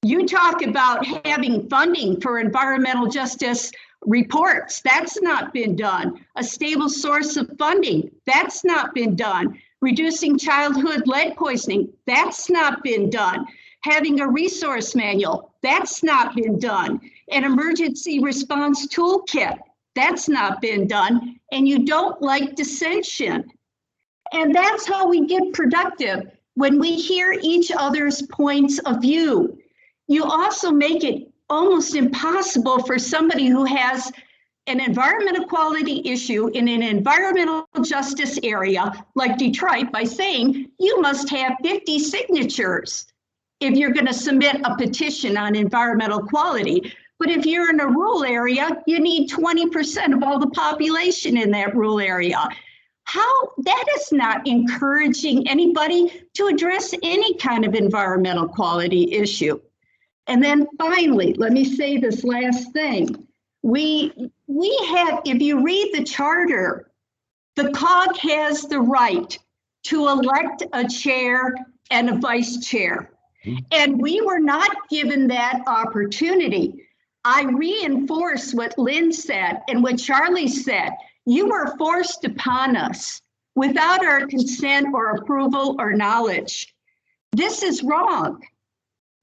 You talk about having funding for environmental justice reports. That's not been done. A stable source of funding. That's not been done. Reducing childhood lead poisoning. That's not been done. Having a resource manual. That's not been done. An emergency response toolkit. That's not been done. And you don't like dissension. And that's how we get productive, when we hear each other's points of view. You also make it almost impossible for somebody who has an environmental quality issue in an environmental justice area like Detroit by saying you must have 50 signatures if you're going to submit a petition on environmental quality. But if you're in a rural area, you need 20% of all the population in that rural area. How that is not encouraging anybody to address any kind of environmental quality issue. And then finally, let me say this last thing. We have, if you read the charter, the COG has the right to elect a chair and a vice chair. And we were not given that opportunity. I reinforce what Lynn said and what Charlie said. You were forced upon us without our consent or approval or knowledge. This is wrong.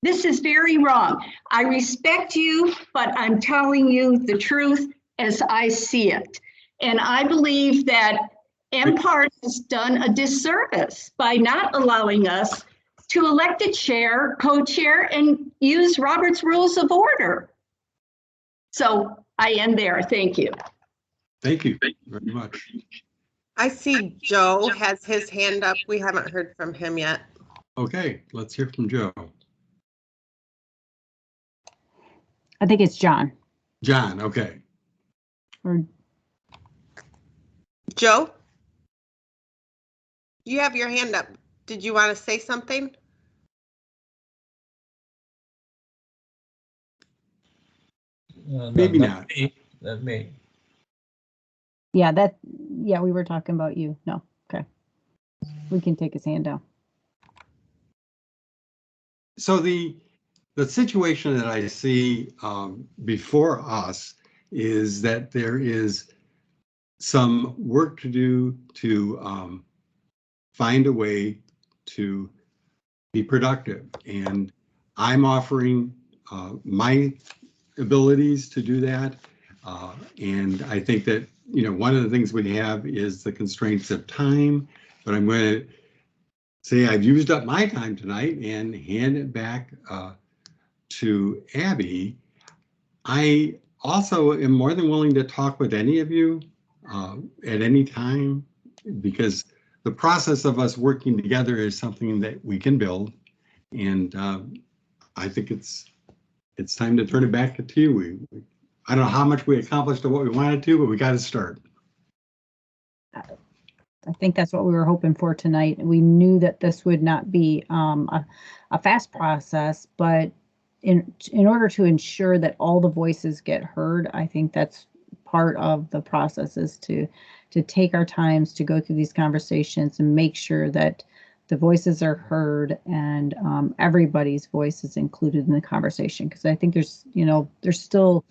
This is very wrong. I respect you, but I'm telling you the truth as I see it. And I believe that MPART has done a disservice by not allowing us to elect a chair, co-chair, and use Robert's Rules of Order. So I end there. Thank you. Thank you very much. I see Joe has his hand up. We haven't heard from him yet. Okay, let's hear from Joe. I think it's John. John, okay. Or Joe? You have your hand up. Did you want to say something? Maybe not. That's me. yeah, we were talking about you. No, okay. We can take his hand down. So the situation that I see before us is that there is some work to do to find a way to be productive. And I'm offering my abilities to do that. And I think that, one of the things we have is the constraints of time, but I'm going to say I've used up my time tonight and hand it back to Abby. I also am more than willing to talk with any of you at any time, because the process of us working together is something that we can build. And I think it's time to turn it back to you. I don't know how much we accomplished of what we wanted to, but we got to start. I think that's what we were hoping for tonight. We knew that this would not be a fast process, but in order to ensure that all the voices get heard, I think that's part of the process, is to take our times to go through these conversations and make sure that the voices are heard and everybody's voice is included in the conversation. Because I think there's still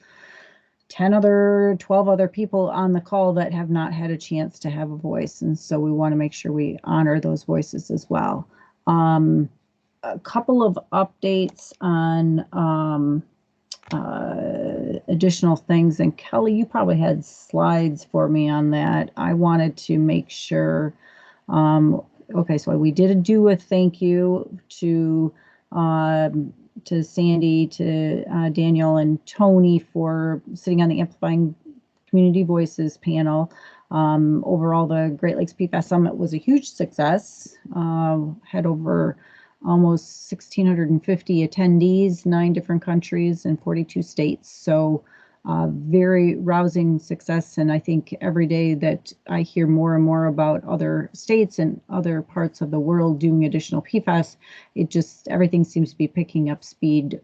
12 other people on the call that have not had a chance to have a voice. And so we want to make sure we honor those voices as well. A couple of updates on additional things. And Kelly, you probably had slides for me on that. I wanted to make sure. Okay, so we did do a thank you to Sandy, to Daniel and Tony for sitting on the Amplifying Community Voices panel. Overall, the Great Lakes PFAS Summit was a huge success. Had over almost 1,650 attendees, 9 different countries and 42 states. So very rousing success. And I think every day that I hear more and more about other states and other parts of the world doing additional PFAS, everything seems to be picking up speed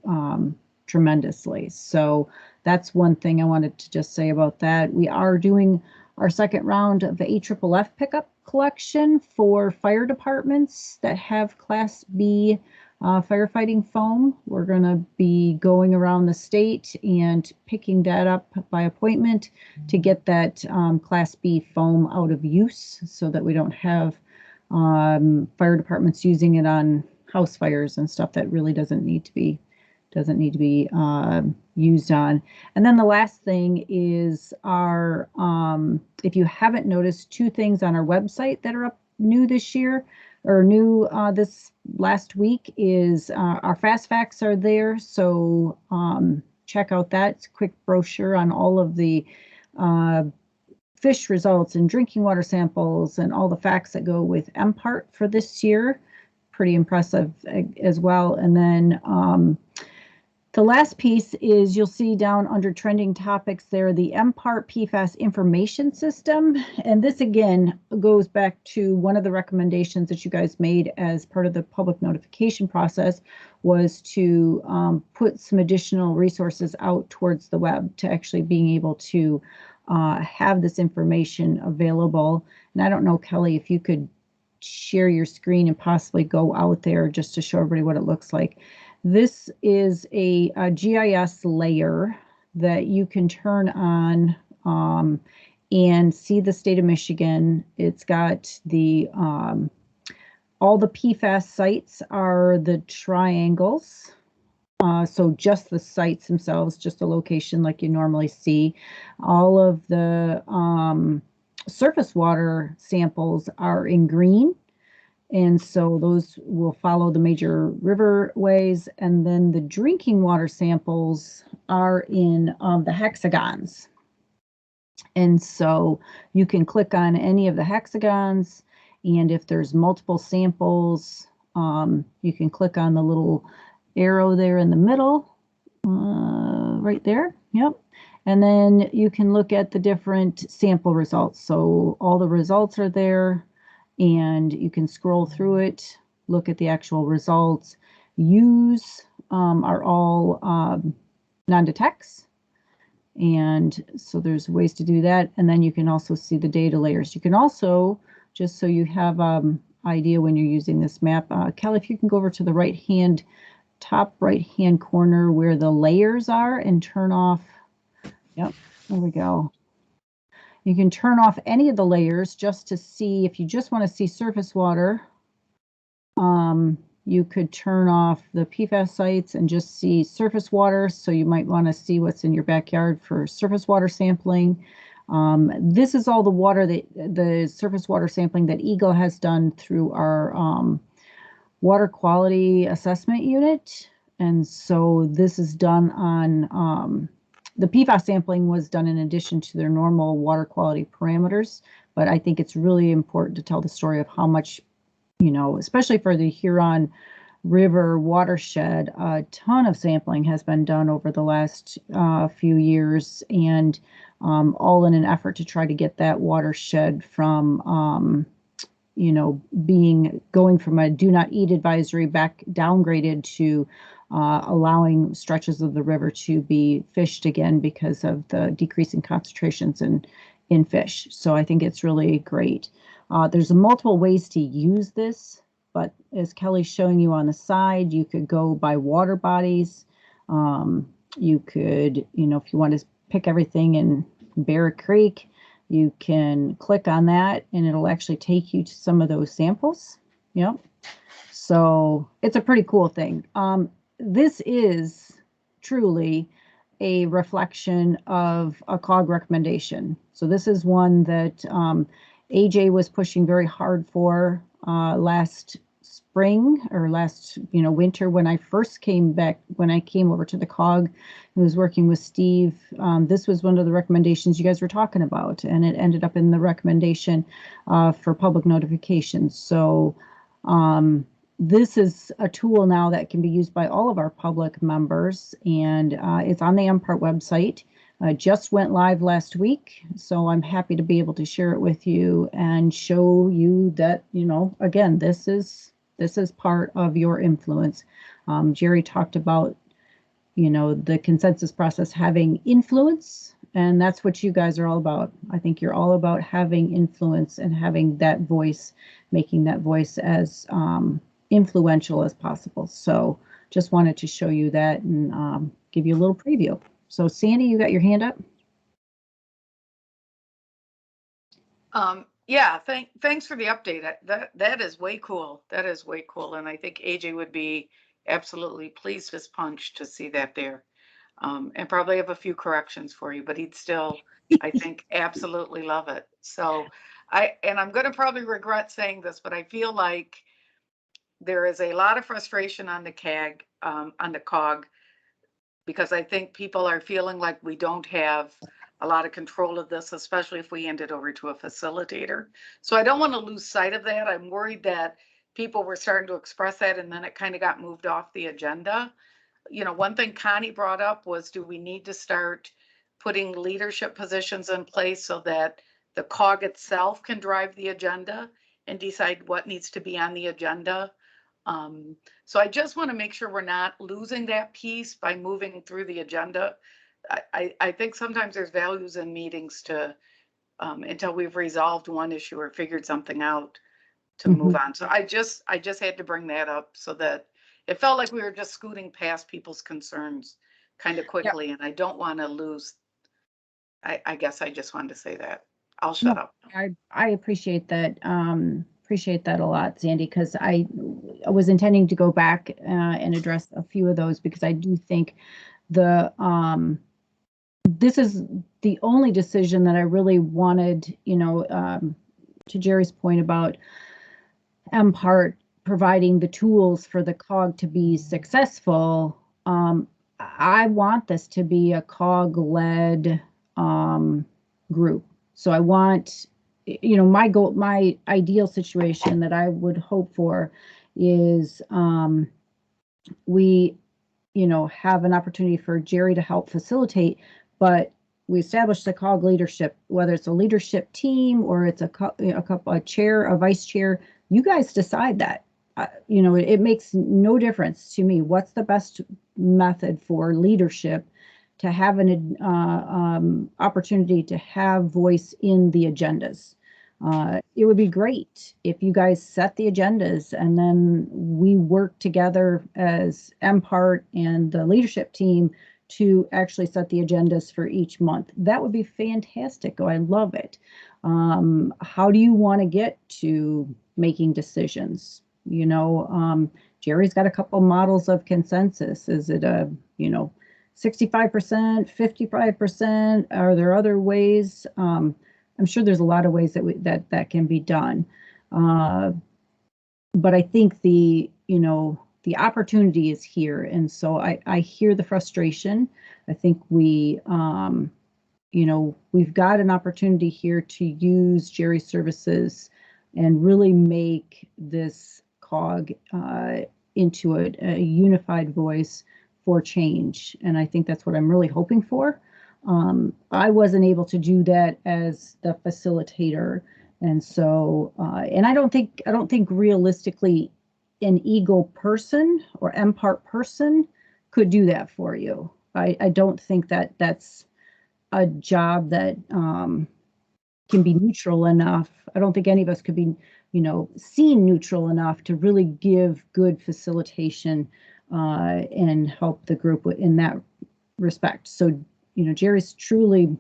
tremendously. So that's one thing I wanted to just say about that. We are doing our second round of the AFFF pickup collection for fire departments that have Class B firefighting foam. We're going to be going around the state and picking that up by appointment to get that Class B foam out of use so that we don't have fire departments using it on house fires and stuff that really doesn't need to be used on. And then the last thing is our, if you haven't noticed, 2 things on our website that are up new this year or new this last week is our fast facts are there. So check out that. It's a quick brochure on all of the fish results and drinking water samples and all the facts that go with MPART for this year. Pretty impressive as well. And then the last piece is you'll see down under trending topics there, the MPART PFAS information system. And this again goes back to one of the recommendations that you guys made as part of the public notification process was to put some additional resources out towards the web to actually being able to have this information available. And I don't know, Kelly, if you could share your screen and possibly go out there just to show everybody what it looks like. This is a GIS layer that you can turn on and see the state of Michigan. It's got the all the PFAS sites are the triangles. So just the sites themselves, just a location like you normally see. All of the surface water samples are in green. And so those will follow the major riverways. And then the drinking water samples are in the hexagons. And so you can click on any of the hexagons. And if there's multiple samples, you can click on the little arrow there in the middle, right there. Yep. And then you can look at the different sample results. So all the results are there. And you can scroll through it, look at the actual results. Use are all non-detects. And so there's ways to do that. And then you can also see the data layers. You can also, just so you have idea when you're using this map, Kelly, if you can go over to the top right-hand corner where the layers are and turn off, yep, there we go. You can turn off any of the layers just to see, if you just want to see surface water, you could turn off the PFAS sites and just see surface water. So you might want to see what's in your backyard for surface water sampling. This is all the water the surface water sampling that Eagle has done through our water quality assessment unit. And so this is done on the PFAS sampling was done in addition to their normal water quality parameters, but I think it's really important to tell the story of how much, especially for the Huron River watershed, a ton of sampling has been done over the last few years, and all in an effort to try to get that watershed from, going from a do not eat advisory back downgraded to allowing stretches of the river to be fished again because of the decreasing concentrations in fish. So I think it's really great. There's multiple ways to use this, but as Kelly's showing you on the side, you could go by water bodies. You could, if you want to pick everything in Bear Creek, you can click on that and it'll actually take you to some of those samples. Yep. So it's a pretty cool thing. This is truly a reflection of a COG recommendation. So this is one that AJ was pushing very hard for last spring or last winter when I first came back, when I came over to the COG and was working with Steve. This was one of the recommendations you guys were talking about, and it ended up in the recommendation for public notifications. So this is a tool now that can be used by all of our public members, and it's on the MPART website. Just went live last week, so I'm happy to be able to share it with you and show you that, again, this is part of your influence. Jerry talked about, the consensus process having influence, and that's what you guys are all about. I think you're all about having influence and having that voice, making that voice as influential as possible. So just wanted to show you that and give you a little preview. So Sandy, you got your hand up? Yeah, thanks for the update. That is way cool. That is way cool. And I think AJ would be absolutely pleased as punch to see that there. And probably have a few corrections for you, but he'd still, I think, absolutely love it. So I'm going to probably regret saying this, but I feel like there is a lot of frustration on the COG, because I think people are feeling like we don't have a lot of control of this, especially if we hand it over to a facilitator. So I don't want to lose sight of that. I'm worried that people were starting to express that and then it kind of got moved off the agenda. You know, one thing Connie brought up was, do we need to start putting leadership positions in place so that the COG itself can drive the agenda and decide what needs to be on the agenda? So I just want to make sure we're not losing that piece by moving through the agenda. I think sometimes there's values in meetings to until we've resolved one issue or figured something out to move on. So I just had to bring that up so that it felt like we were just scooting past people's concerns kind of quickly, and I don't want to lose. I guess I just wanted to say that. I'll shut up. I appreciate that. Appreciate that a lot, Sandy, because I was intending to go back and address a few of those, because I do think the this is the only decision that I really wanted, you know, to Jerry's point about MPART providing the tools for the COG to be successful. I want this to be a COG-led group. So I want, you know, my goal, my ideal situation that I would hope for is we, you know, have an opportunity for Jerry to help facilitate, but we establish the COG leadership, whether it's a leadership team or it's a chair, a vice chair. You guys decide that. You know, it makes no difference to me. What's the best method for leadership to have an opportunity to have voice in the agendas? It would be great if you guys set the agendas and then we work together as MPART and the leadership team to actually set the agendas for each month. That would be fantastic. Oh, I love it. How do you want to get to making decisions? You know, Jerry's got a couple models of consensus. Is it a, you know, 65%, 55%? Are there other ways? I'm sure there's a lot of ways that can be done. But I think the opportunity is here. And so I hear the frustration. I think we, you know, we've got an opportunity here to use Jerry's services and really make this COG into a unified voice for change. And I think that's what I'm really hoping for. I wasn't able to do that as the facilitator. And so, and I don't think realistically an Eagle person or MPART person could do that for you. I don't think that that's a job that can be neutral enough. I don't think any of us could be, you know, seen neutral enough to really give good facilitation and help the group in that respect. So, you know, Jerry's truly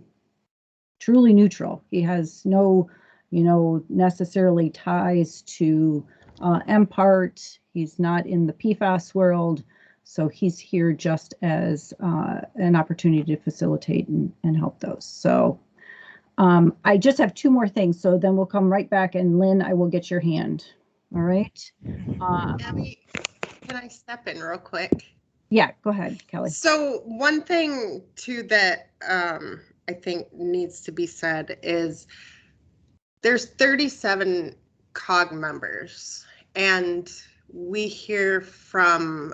neutral. He has no, you know, necessarily ties to MPART. He's not in the PFAS world. So he's here just as an opportunity to facilitate and help those. So I just have two more things. So then we'll come right back, and Lynn, I will get your hand. All right. Abby, can I step in real quick? Yeah, go ahead, Kelly. So one thing too that I think needs to be said is there's 37 COG members, and we hear from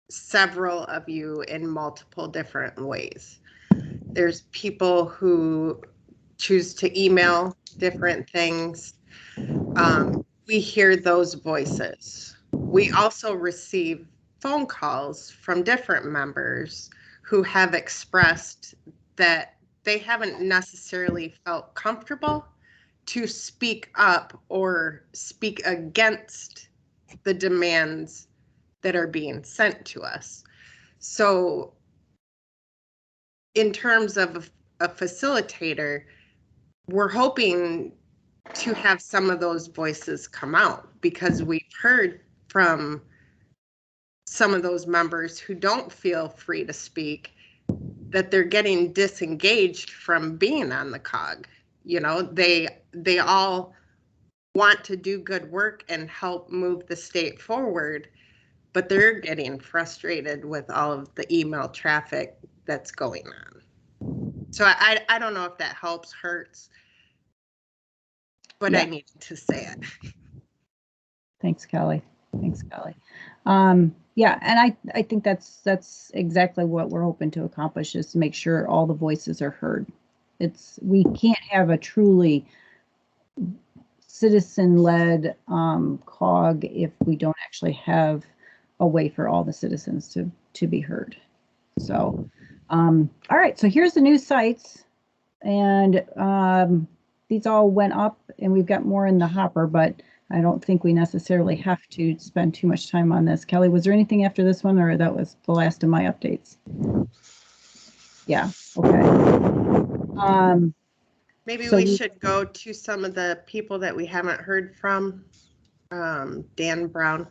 several of you in multiple different ways. There's people who choose to email different things. We hear those voices. We also receive phone calls from different members who have expressed that they haven't necessarily felt comfortable to speak up or speak against the demands that are being sent to us. So in terms of a facilitator, we're hoping to have some of those voices come out, because we've heard from some of those members who don't feel free to speak that they're getting disengaged from being on the COG. You know, they all want to do good work and help move the state forward, but they're getting frustrated with all of the email traffic that's going on. So I don't know if that helps, hurts, but Yeah. I need to say it. Thanks, Kelly. Thanks, Kelly. Yeah, and I think that's exactly what we're hoping to accomplish, is to make sure all the voices are heard. We can't have a truly citizen-led COG if we don't actually have a way for all the citizens to be heard. So, all right, so here's the new sites, and these all went up, and we've got more in the hopper, but I don't think we necessarily have to spend too much time on this. Kelly, was there anything after this one, or that was the last of my updates? Yeah, okay. Maybe So we should go to some of the people that we haven't heard from. Dan Brown.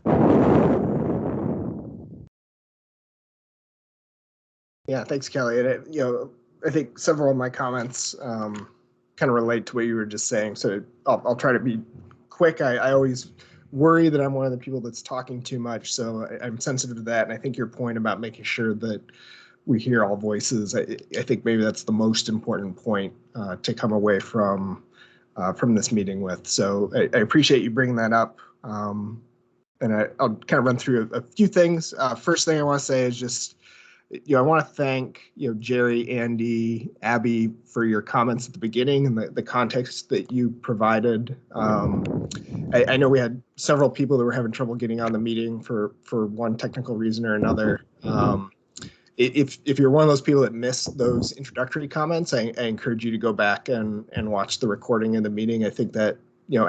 Yeah, thanks, Kelly. And I think several of my comments kind of relate to what you were just saying. So I'll try to be quick. I always worry that I'm one of the people that's talking too much, so I'm sensitive to that. And I think your point about making sure that we hear all voices, I think maybe that's the most important point to come away from this meeting with. So I appreciate you bringing that up. And I'll kind of run through a few things. First thing I want to say is just, I want to thank, Jerry, Andy, Abby for your comments at the beginning and the context that you provided. I know we had several people that were having trouble getting on the meeting for one technical reason or another. If you're one of those people that missed those introductory comments, I encourage you to go back and watch the recording of the meeting. I think that,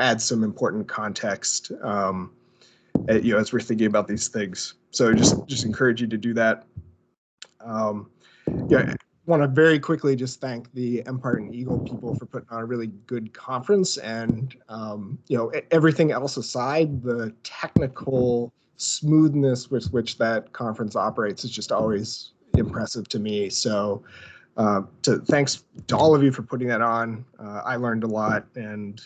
adds some important context, as we're thinking about these things. So just encourage you to do that. I want to very quickly just thank the MPART and Eagle people for putting on a really good conference, and everything else aside, the technical smoothness with which that conference operates is just always impressive to me. So thanks to all of you for putting that on. I learned a lot, and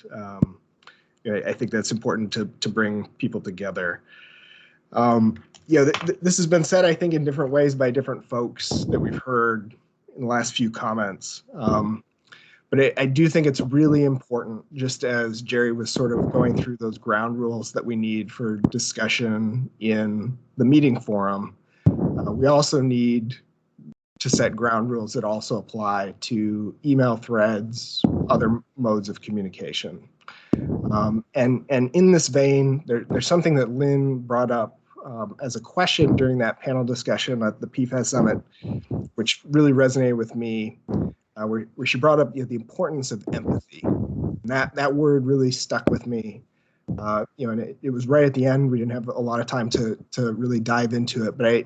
I think that's important to bring people together. This has been said, I think, in different ways by different folks that we've heard in the last few comments. But I do think it's really important, just as Jerry was sort of going through those ground rules that we need for discussion in the meeting forum. We also need to set ground rules that also apply to email threads, other modes of communication. And in this vein, there's something that Lynn brought up as a question during that panel discussion at the PFAS Summit, which really resonated with me, where she brought up the importance of empathy. And that word really stuck with me. And it was right at the end. We didn't have a lot of time to really dive into it, but I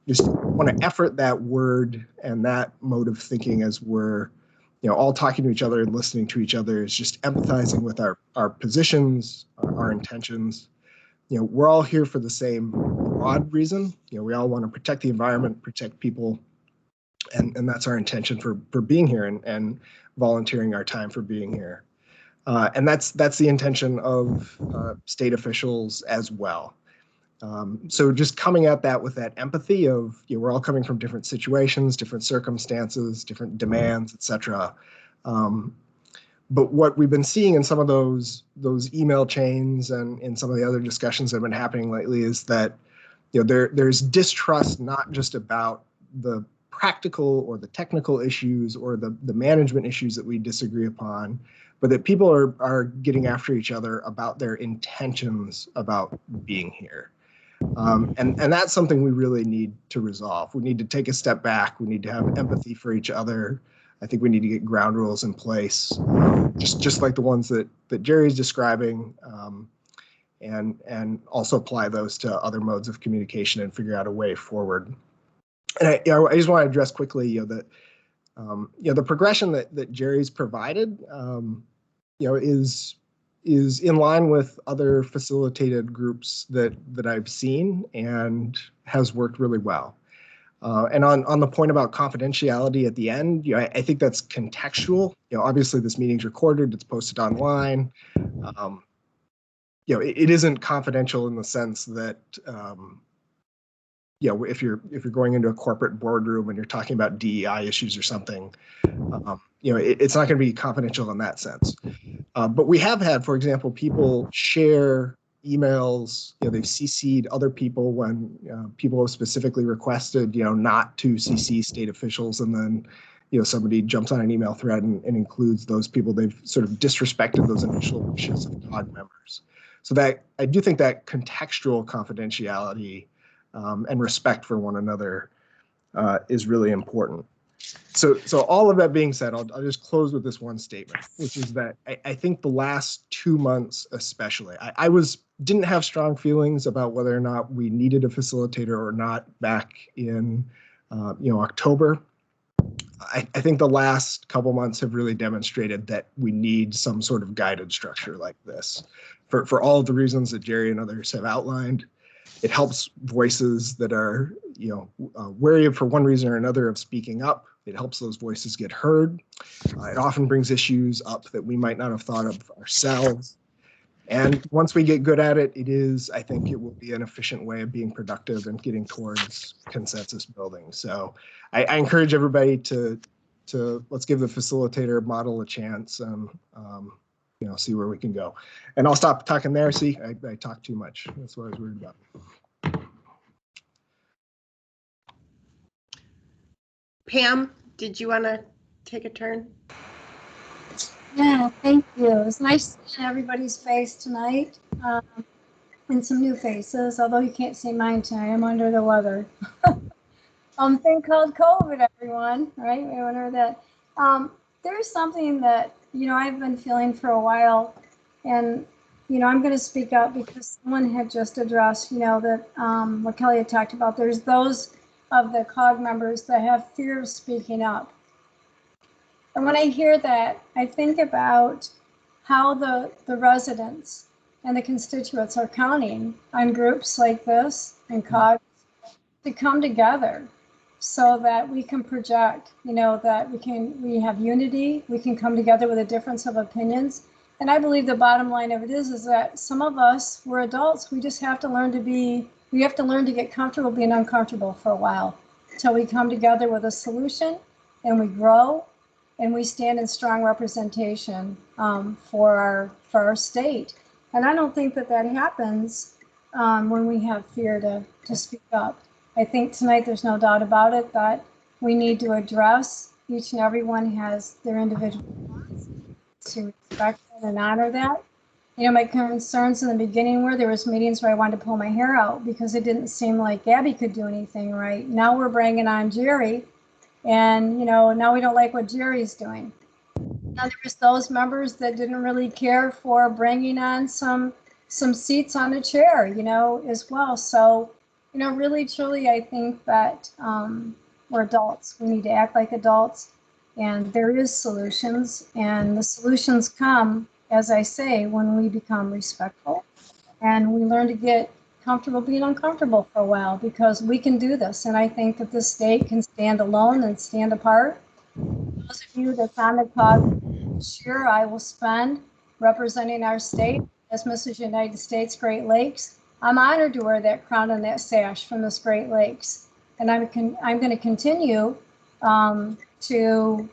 just want to effort that word and that mode of thinking as we're all talking to each other and listening to each other, is just empathizing with our positions, our intentions. We're all here for the same broad reason. We all want to protect the environment, protect people, and that's our intention for being here and volunteering our time for being here. And that's the intention of state officials as well. So just coming at that with that empathy of, we're all coming from different situations, different circumstances, different demands, etc. But what we've been seeing in some of those email chains and in some of the other discussions that have been happening lately is that, there's distrust, not just about the practical or the technical issues or the management issues that we disagree upon, but that people are getting after each other about their intentions about being here. And that's something we really need to resolve. We need to take a step back. We need to have empathy for each other. I think we need to get ground rules in place, just like the ones that Jerry's describing. and also apply those to other modes of communication and figure out a way forward. And I just want to address quickly, that the progression that Jerry's provided, is in line with other facilitated groups that I've seen and has worked really well. And on the point about confidentiality at the end, I think that's contextual. Obviously this meeting's recorded, it's posted online. It isn't confidential in the sense that, if you're going into a corporate boardroom and you're talking about DEI issues or something, it's not going to be confidential in that sense. But we have had, for example, people share emails. They've CC'd other people when people have specifically requested, not to CC state officials, and then somebody jumps on an email thread and includes those people. They've sort of disrespected those initial wishes of COG members. So that I do think that contextual confidentiality and respect for one another is really important. So all of that being said, I'll just close with this one statement, which is that I think the last 2 months especially, I didn't have strong feelings about whether or not we needed a facilitator or not back in October. I think the last couple months have really demonstrated that we need some sort of guided structure like this for all of the reasons that Jerry and others have outlined. It helps voices that are, wary of, for one reason or another, of speaking up. It helps those voices get heard. It often brings issues up that we might not have thought of ourselves. And once we get good at it, I think it will be an efficient way of being productive and getting towards consensus building. So I encourage everybody to let's give the facilitator model a chance and see where we can go. And I'll stop talking there. See, I talk too much. That's what I was worried about. Pam, did you want to take a turn? Yeah, thank you. It's nice seeing everybody's face tonight, and some new faces, although you can't see mine tonight. I'm under the weather. Thing called COVID, everyone, right? We wonder that. There's something that, I've been feeling for a while, and, I'm going to speak up because someone had just addressed, that what Kelly had talked about. There's those of the COG members that have fear of speaking up. And when I hear that, I think about how the residents and the constituents are counting on groups like this and COG to come together so that we can project, that we have unity, we can come together with a difference of opinions. And I believe the bottom line of it is that some of us, we're adults, we just have to learn to get comfortable being uncomfortable for a while until we come together with a solution and we grow and we stand in strong representation for our state. And I don't think that happens when we have fear to speak up. I think tonight there's no doubt about it that we need to address, each and everyone has their individual wants, to respect and honor that. My concerns in the beginning were there was meetings where I wanted to pull my hair out because it didn't seem like Gabby could do anything right. Now we're bringing on Jerry, and now we don't like what Jerry's doing. Now there was those members that didn't really care for bringing on some seats on a chair, as well. So, really, truly, I think that we're adults. We need to act like adults, and there is solutions, and the solutions come, as I say, when we become respectful and we learn to get comfortable being uncomfortable for a while, because we can do this. And I think that this state can stand alone and stand apart. Those of you that's on the COG, sure, I will spend representing our state as Mrs. United States Great Lakes. I'm honored to wear that crown and that sash from this Great Lakes. And I'm going to continue to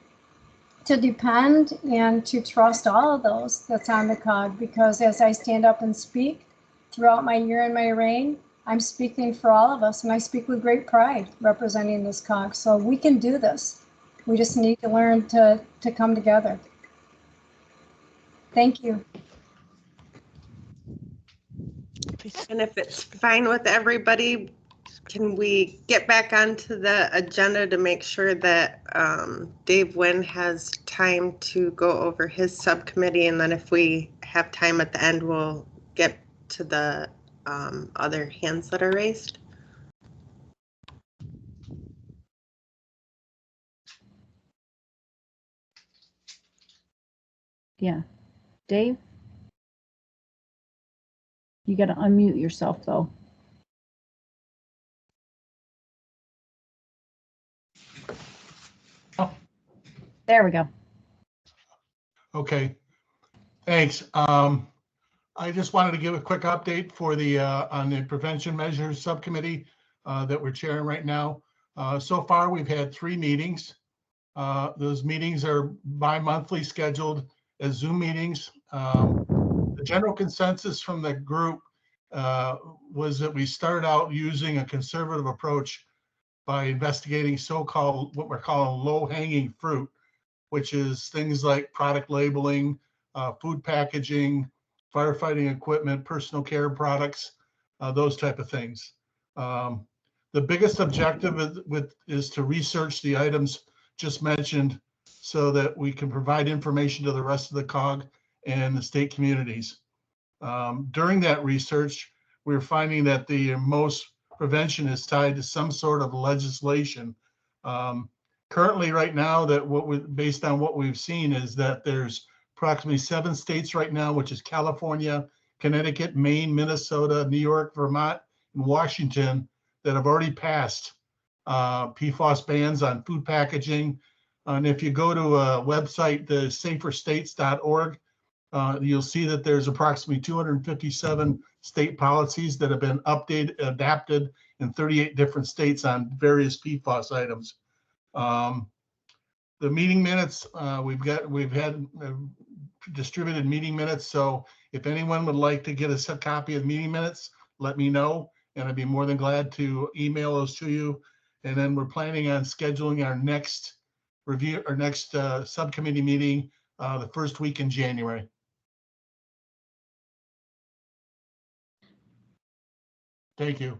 depend and to trust all of those that's on the COG, because as I stand up and speak throughout my year and my reign, I'm speaking for all of us, and I speak with great pride representing this COG. So we can do this. We just need to learn to come together. Thank you. And if it's fine with everybody, can we get back onto the agenda to make sure that Dave Wynn has time to go over his subcommittee, and then if we have time at the end, we'll get to the other hands that are raised. Yeah. Dave? You got to unmute yourself though. Oh. There we go. Okay, thanks. I just wanted to give a quick update for the on the prevention measures subcommittee that we're chairing right now. So far, we've had 3 meetings. Those meetings are bi-monthly scheduled as Zoom meetings. The general consensus from the group was that we started out using a conservative approach by investigating so-called, what we're calling low-hanging fruit, which is things like product labeling, food packaging, firefighting equipment, personal care products, those type of things. The biggest objective is to research the items just mentioned so that we can provide information to the rest of the COG and the state communities. During that research, we're finding that the most prevention is tied to some sort of legislation. Currently, right now, based on what we've seen, is that there's approximately 7 states right now, which is California, Connecticut, Maine, Minnesota, New York, Vermont, and Washington, that have already passed PFAS bans on food packaging. And if you go to a website, the saferstates.org, you'll see that there's approximately 257 state policies that have been adapted in 38 different states on various PFAS items. The meeting minutes, we've had distributed meeting minutes. So if anyone would like to get a copy of meeting minutes, let me know, and I'd be more than glad to email those to you. And then we're planning on scheduling our next review, our next subcommittee meeting the first week in January. Thank you.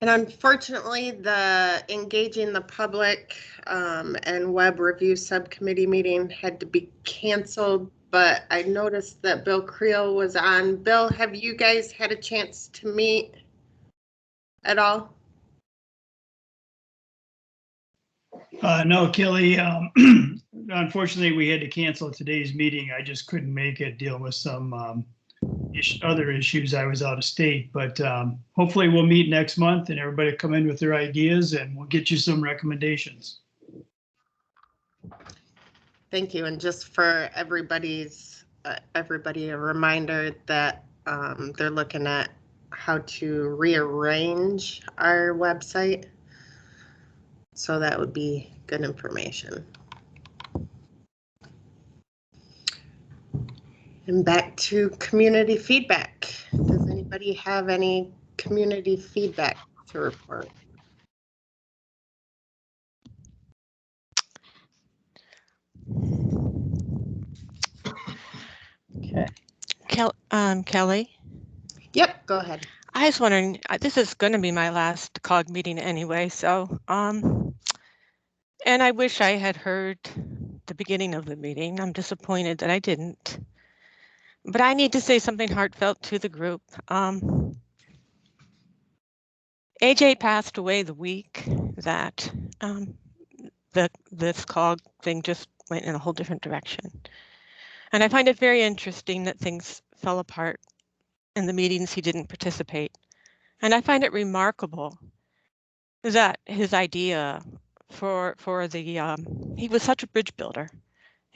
And unfortunately, the engaging the public and web review subcommittee meeting had to be canceled, but I noticed that Bill Creel was on. Bill, have you guys had a chance to meet at all? No, Kelly, unfortunately, we had to cancel today's meeting. I just couldn't make it, dealing with some other issues. I was out of state, but hopefully we'll meet next month and everybody come in with their ideas and we'll get you some recommendations. Thank you. And just for everybody a reminder that they're looking at how to rearrange our website. So that would be good information. And back to community feedback. Does anybody have any community feedback to report? Okay. Kelly? Yep, go ahead. I was wondering, this is going to be my last COG meeting anyway, so, and I wish I had heard the beginning of the meeting. I'm disappointed that I didn't. But I need to say something heartfelt to the group. AJ passed away the week that this COG thing just went in a whole different direction. And I find it very interesting that things fell apart in the meetings he didn't participate. And I find it remarkable that his idea for the, he was such a bridge builder,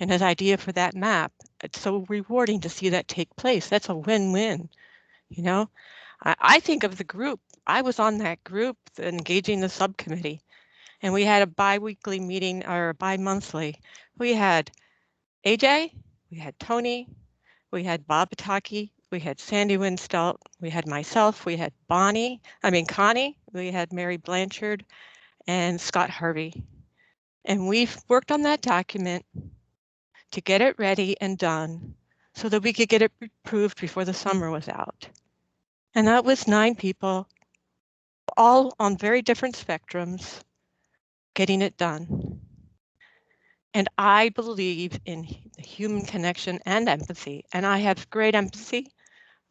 and his idea for that map, it's so rewarding to see that take place. That's a win-win, you know? I think of the group. I was on that group engaging the subcommittee, and we had a bi-weekly meeting or bi-monthly. We had AJ, we had Tony, we had Bob Pataki, we had Sandy Winstelt, we had myself, we had Connie, we had Mary Blanchard, and Scott Harvey. And we've worked on that document to get it ready and done so that we could get it approved before the summer was out. And that was 9 people, all on very different spectrums, getting it done. And I believe in human connection and empathy. And I have great empathy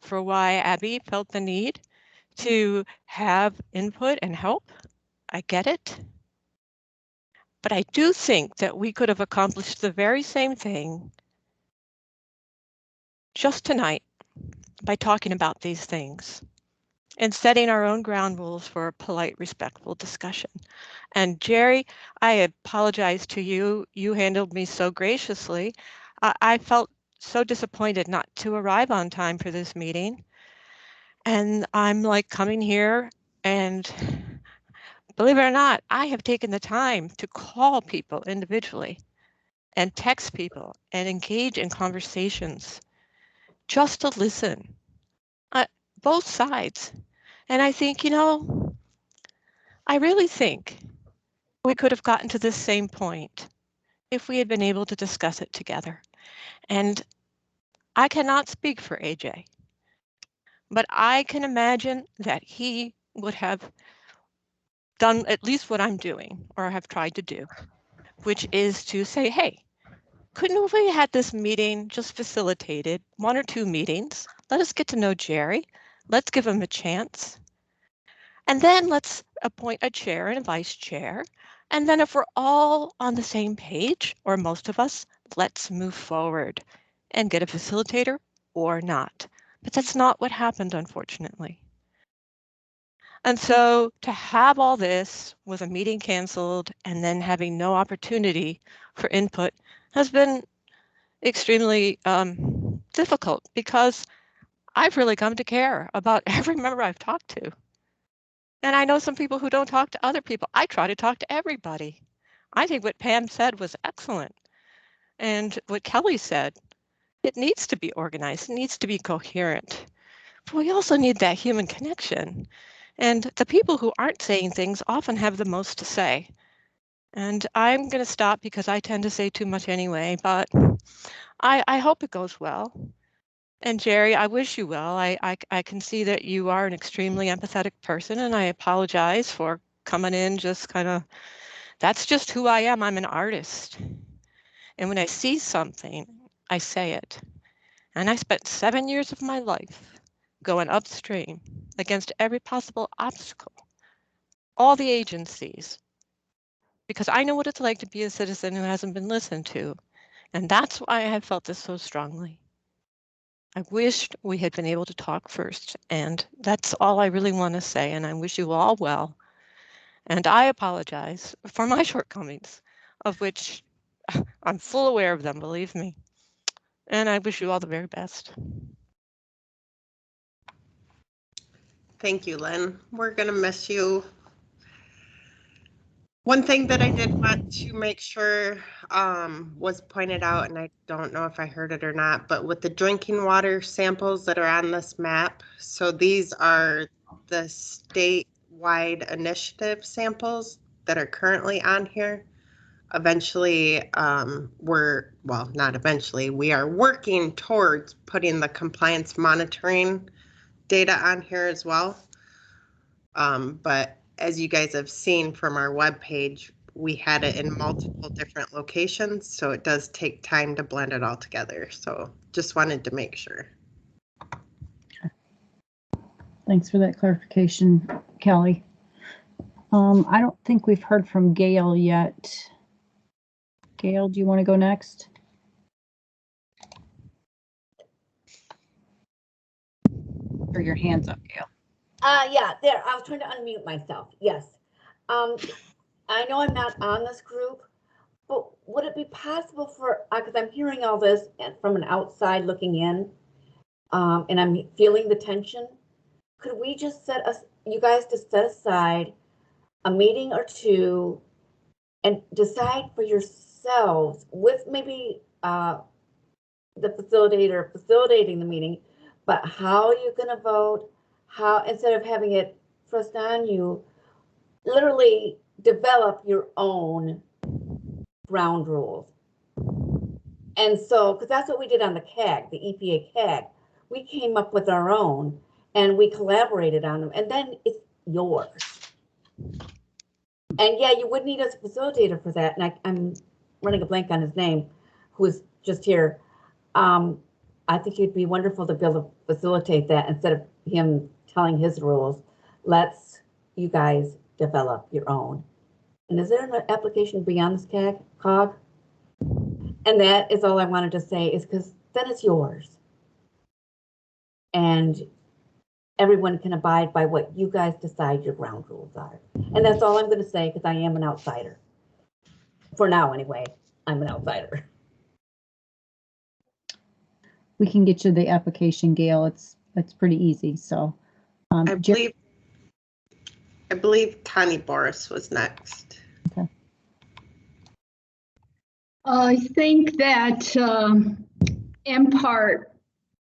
for why Abby felt the need to have input and help. I get it. But I do think that we could have accomplished the very same thing just tonight by talking about these things and setting our own ground rules for a polite, respectful discussion. And Jerry, I apologize to you. You handled me so graciously. I felt so disappointed not to arrive on time for this meeting. And I'm like coming here, and believe it or not, I have taken the time to call people individually and text people and engage in conversations just to listen, both sides. And I think, I really think we could have gotten to this same point if we had been able to discuss it together. And I cannot speak for AJ, but I can imagine that he would have done at least what I'm doing or have tried to do, which is to say, hey, couldn't we had this meeting just facilitated, 1 or 2 meetings? Let us get to know Jerry. Let's give him a chance. And then let's appoint a chair and a vice chair. And then if we're all on the same page, or most of us, let's move forward and get a facilitator or not. But that's not what happened, unfortunately. And so to have all this with a meeting canceled and then having no opportunity for input has been extremely difficult, because I've really come to care about every member I've talked to. And I know some people who don't talk to other people. I try to talk to everybody. I think what Pam said was excellent. And what Kelly said, it needs to be organized, it needs to be coherent. But we also need that human connection. And the people who aren't saying things often have the most to say. And I'm going to stop because I tend to say too much anyway, but I hope it goes well. And Jerry, I wish you well. I can see that you are an extremely empathetic person, and I apologize for coming in just kind of, that's just who I am. I'm an artist. And when I see something, I say it. And I spent 7 years of my life going upstream against every possible obstacle, all the agencies, because I know what it's like to be a citizen who hasn't been listened to. And that's why I have felt this so strongly. I wished we had been able to talk first, and that's all I really want to say, and I wish you all well. And I apologize for my shortcomings, of which I'm full aware of them, believe me. And I wish you all the very best. Thank you, Lynn. We're gonna miss you. One thing that I did want to make sure was pointed out, and I don't know if I heard it or not, but with the drinking water samples that are on this map, so these are the statewide initiative samples that are currently on here. Eventually, not eventually, we are working towards putting the compliance monitoring data on here as well. But as you guys have seen from our webpage, we had it in multiple different locations, so it does take time to blend it all together. So just wanted to make sure. Thanks for that clarification, Kelly. I don't think we've heard from Gail yet. Gail, do you want to go next? Or your hands up, Gail. Yeah, there, I was trying to unmute myself. Yes. I know I'm not on this group, but would it be possible for, because I'm hearing all this from an outside looking in, and I'm feeling the tension. Could we just you guys just set aside a meeting or two and decide for yourselves with maybe the facilitator facilitating the meeting, but how you're going to vote, how, instead of having it thrust on you, literally develop your own ground rules. And so, because that's what we did on the CAG, the EPA CAG, we came up with our own and we collaborated on them, and then it's yours. And yeah, you would need a facilitator for that. And running a blank on his name, who is just here. I think it'd be wonderful to be able to facilitate that instead of him telling his rules. Let's you guys develop your own. And is there an application beyond this COG? And that is all I wanted to say, is because then it's yours. And everyone can abide by what you guys decide your ground rules are. And that's all I'm going to say, because I am an outsider. For now, anyway, I'm an outsider. We can get you the application, Gail. It's pretty easy. So I believe Tani Boris was next. Okay. I think that MPART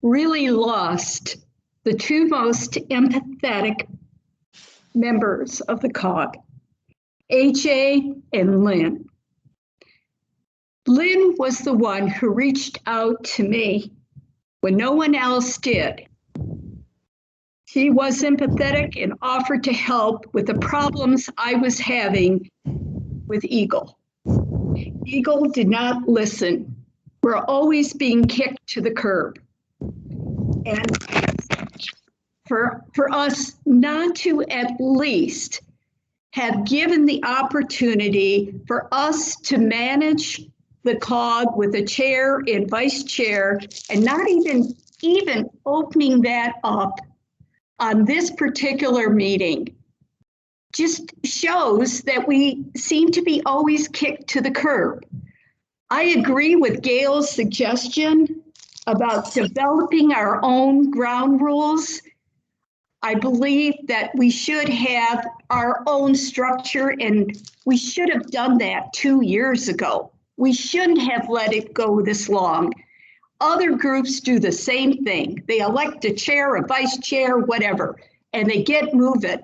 really lost the two most empathetic members of the COG, AJ and Lynn. Lynn was the one who reached out to me when no one else did. She was empathetic and offered to help with the problems I was having with Eagle. Eagle did not listen. We're always being kicked to the curb. And for us not to at least have given the opportunity for us to manage the COG with a chair and vice chair, and not even opening that up on this particular meeting, just shows that we seem to be always kicked to the curb. I agree with Gail's suggestion about developing our own ground rules. I believe that we should have our own structure, and we should have done that 2 years ago. We shouldn't have let it go this long. Other groups do the same thing. They elect a chair, a vice chair, whatever, and they get moving.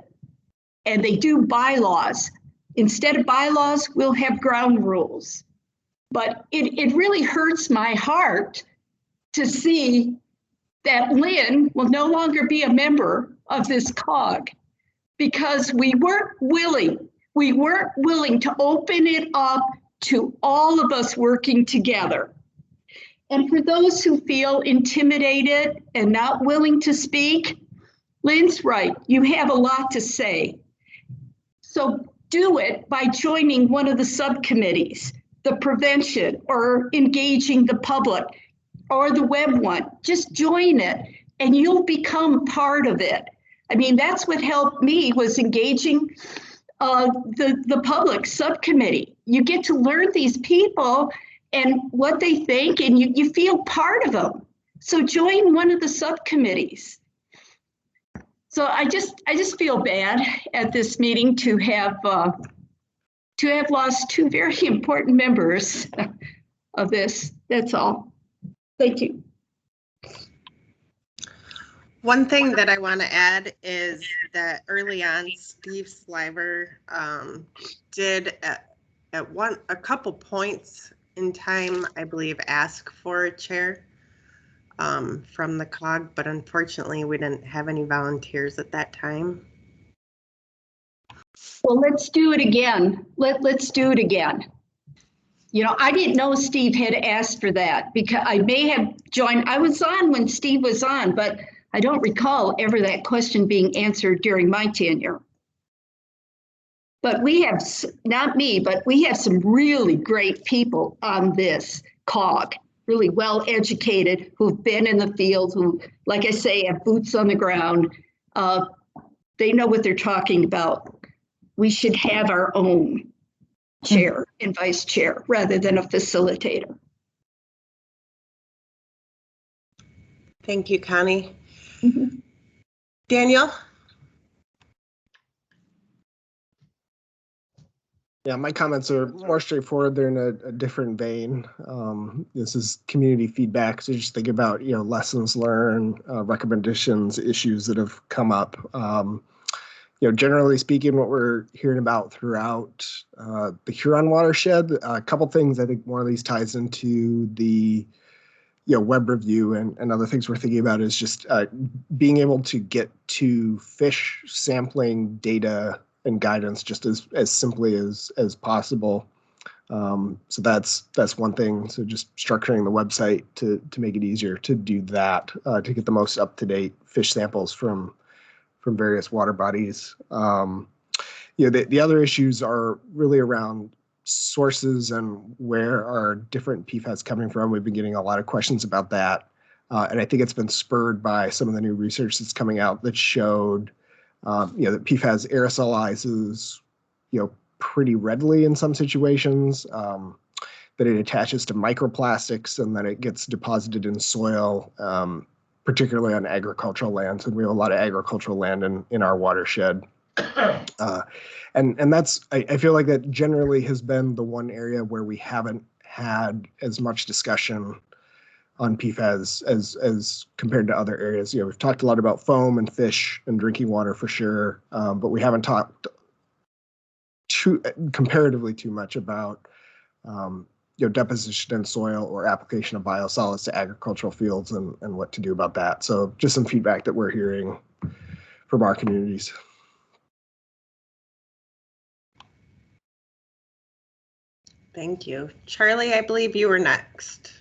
And they do bylaws. Instead of bylaws, we'll have ground rules. But it really hurts my heart to see that Lynn will no longer be a member of this COG, because we weren't willing to open it up to all of us working together. And for those who feel intimidated and not willing to speak, Lynn's right, you have a lot to say. So do it by joining one of the subcommittees, the prevention, or engaging the public, or the web one. Just join it and you'll become part of it. I mean, that's what helped me, was engaging the public subcommittee. You get to learn these people and what they think, and you feel part of them. So join one of the subcommittees. So I just feel bad at this meeting to have lost two very important members of this. That's all. Thank you. One thing that I want to add is that early on, Steve Sliver did at a couple points in time, I believe, ask for a chair from the COG, but unfortunately we didn't have any volunteers at that time. Well, let's do it again. Let's do it again. You know, I didn't know Steve had asked for that, because I may have joined. I was on when Steve was on, but I don't recall ever that question being answered during my tenure. But we have, not me, but we have some really great people on this COG, really well-educated, who've been in the field, who, like I say, have boots on the ground. They know what they're talking about. We should have our own chair and vice chair rather than a facilitator. Thank you, Connie. Mm-hmm. Daniel? Yeah, my comments are more straightforward. They're in a different vein. This is community feedback. So just think about, lessons learned, recommendations, issues that have come up. Generally speaking, what we're hearing about throughout the Huron watershed, a couple things. I think one of these ties into the web review and other things we're thinking about is just being able to get to fish sampling data and guidance just as simply as possible. So that's one thing. So just structuring the website to make it easier to do that, to get the most up-to-date fish samples from various water bodies. The other issues are really around sources and where are different PFAS coming from. We've been getting a lot of questions about that. And I think it's been spurred by some of the new research that's coming out that showed, that PFAS aerosolizes, pretty readily in some situations, that it attaches to microplastics and that it gets deposited in soil, particularly on agricultural lands. And we have a lot of agricultural land in our watershed. And that's, I feel like that generally has been the one area where we haven't had as much discussion on PFAS as compared to other areas. We've talked a lot about foam and fish and drinking water for sure, but we haven't talked comparatively too much about deposition in soil or application of biosolids to agricultural fields and what to do about that. So just some feedback that we're hearing from our communities. Thank you. Charlie, I believe you were next.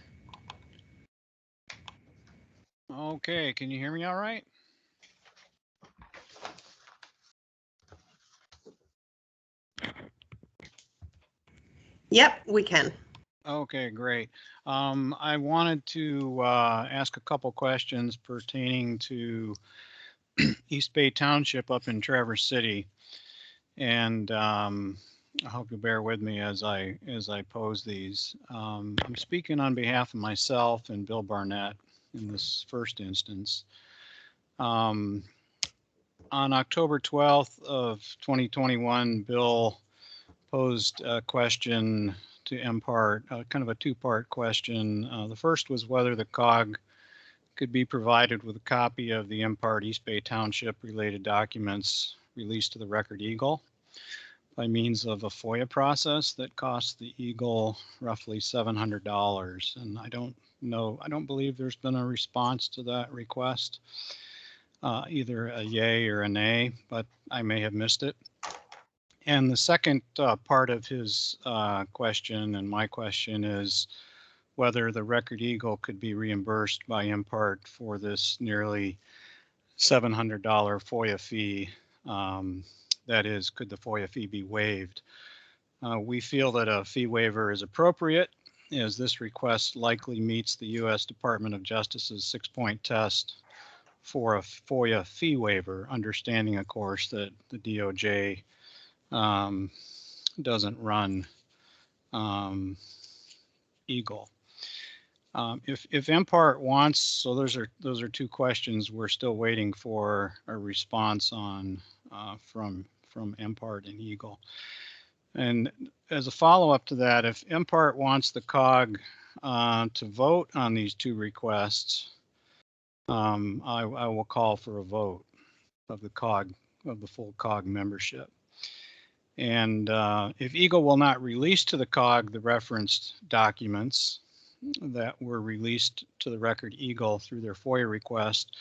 Okay, can you hear me all right? Yep, we can. Okay, great. I wanted to ask a couple questions pertaining to East Bay Township up in Traverse City. And I hope you'll bear with me as I pose these. I'm speaking on behalf of myself and Bill Barnett in this first instance. On October 12th of 2021, Bill posed a question to MPART, kind of a two-part question. The first was whether the COG could be provided with a copy of the MPART East Bay Township related documents released to the Record Eagle by means of a FOIA process that costs the Eagle roughly $700. And I don't believe there's been a response to that request, either a yay or a nay, but I may have missed it. And the second part of his question and my question is whether the Record Eagle could be reimbursed by MPART for this nearly $700 FOIA fee. That is, could the FOIA fee be waived? We feel that a fee waiver is appropriate, as this request likely meets the U.S. Department of Justice's 6-point test for a FOIA fee waiver, understanding, of course, that the DOJ doesn't run Eagle. If MPART wants, so those are two questions we're still waiting for a response on from MPART and Eagle. And as a follow-up to that, if MPART wants the COG to vote on these two requests, I will call for a vote of the COG, of the full COG membership. And if Eagle will not release to the COG the referenced documents that were released to the Record Eagle through their FOIA request,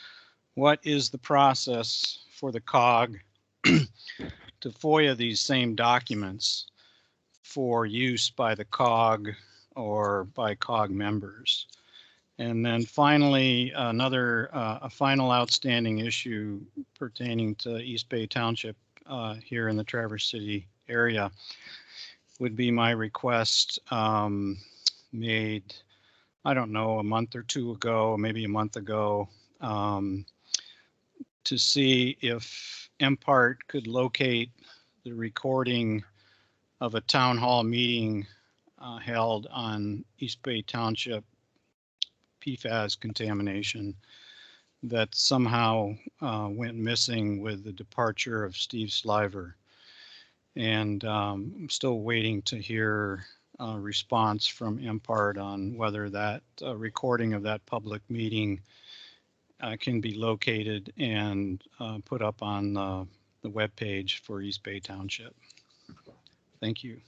what is the process for the COG to FOIA these same documents for use by the COG or by COG members? And then finally, a final outstanding issue pertaining to East Bay Township here in the Traverse City area would be my request made, I don't know, a month or two ago, maybe a month ago, to see if MPART could locate the recording of a town hall meeting held on East Bay Township PFAS contamination that somehow went missing with the departure of Steve Sliver. And I'm still waiting to hear a response from MPART on whether that recording of that public meeting can be located and put up on the webpage for East Bay Township. Thank you.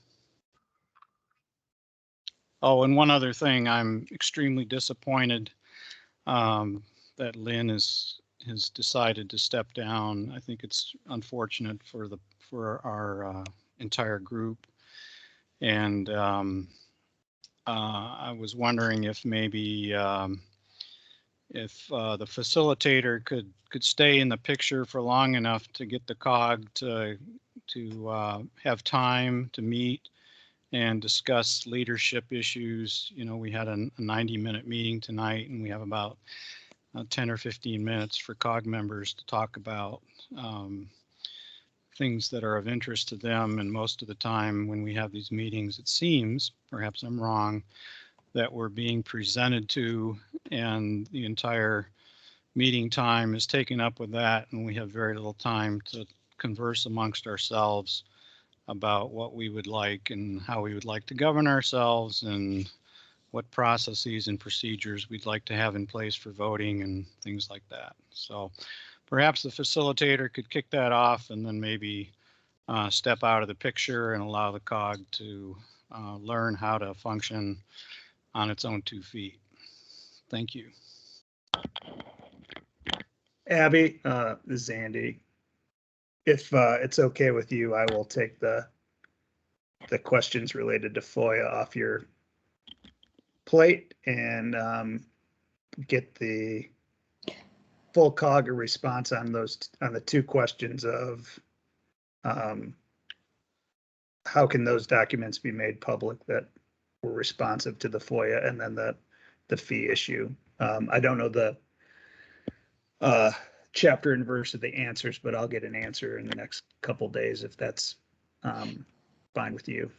Oh, and one other thing, I'm extremely disappointed that Lynn has decided to step down. I think it's unfortunate for our entire group. And I was wondering if maybe if the facilitator could stay in the picture for long enough to get the COG to have time to meet and discuss leadership issues. You know, we had a 90-minute meeting tonight, and we have about 10 or 15 minutes for COG members to talk about things that are of interest to them. And most of the time when we have these meetings, it seems, perhaps I'm wrong, that we're being presented to, and the entire meeting time is taken up with that, and we have very little time to converse amongst ourselves about what we would like and how we would like to govern ourselves and what processes and procedures we'd like to have in place for voting and things like that. So perhaps the facilitator could kick that off and then maybe step out of the picture and allow the COG to learn how to function on its own 2 feet. Thank you. Abby, this is Andy. If it's okay with you, I will take the questions related to FOIA off your plate and get the full COG response on the 2 questions of how can those documents be made public that were responsive to the FOIA, and then the fee issue. I don't know the chapter and verse of the answers, but I'll get an answer in the next couple days if that's fine with you.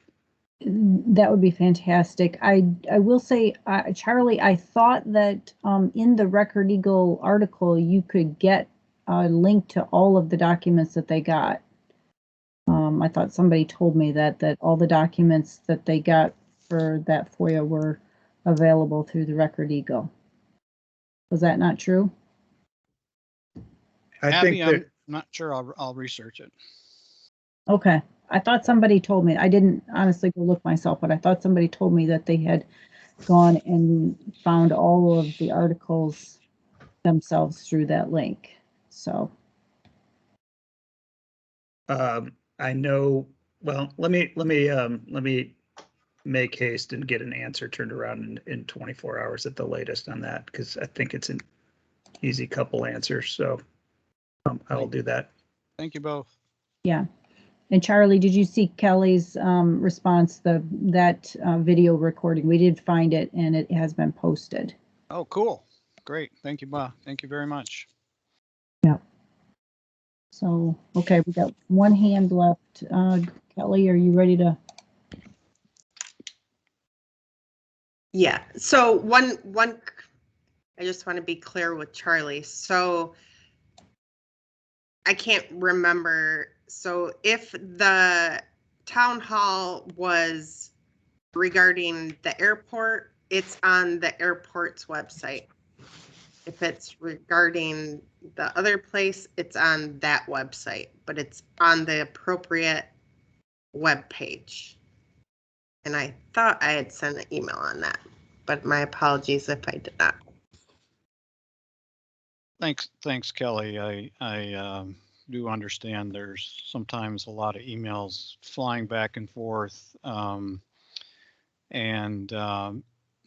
That would be fantastic. I will say, Charlie, I thought that in the Record Eagle article, you could get a link to all of the documents that they got. I thought somebody told me that all the documents that they got for that FOIA were available through the Record Eagle. Was that not true? Abby, I'm not sure. I'll research it. Okay. I thought somebody told me. I didn't honestly go look myself, but I thought somebody told me that they had gone and found all of the articles themselves through that link. So I know. Well, let me make haste and get an answer turned around in 24 hours at the latest on that, because I think it's an easy couple answers. So I'll do that. Thank you both. yeah. And Charlie, did you see Kelly's response? That video recording, we did find it, and it has been posted. Oh, cool. Great. Thank you, Bob. Thank you very much. Yeah. So, okay, we got one hand left. Kelly, are you ready to? Yeah, so one, I just want to be clear with Charlie. So I can't remember. So if the town hall was regarding the airport, it's on the airport's website. If it's regarding the other place, it's on that website, but it's on the appropriate web page. And I thought I had sent an email on that, but my apologies if I did not. Thanks, Kelly. I do understand there's sometimes a lot of emails flying back and forth, and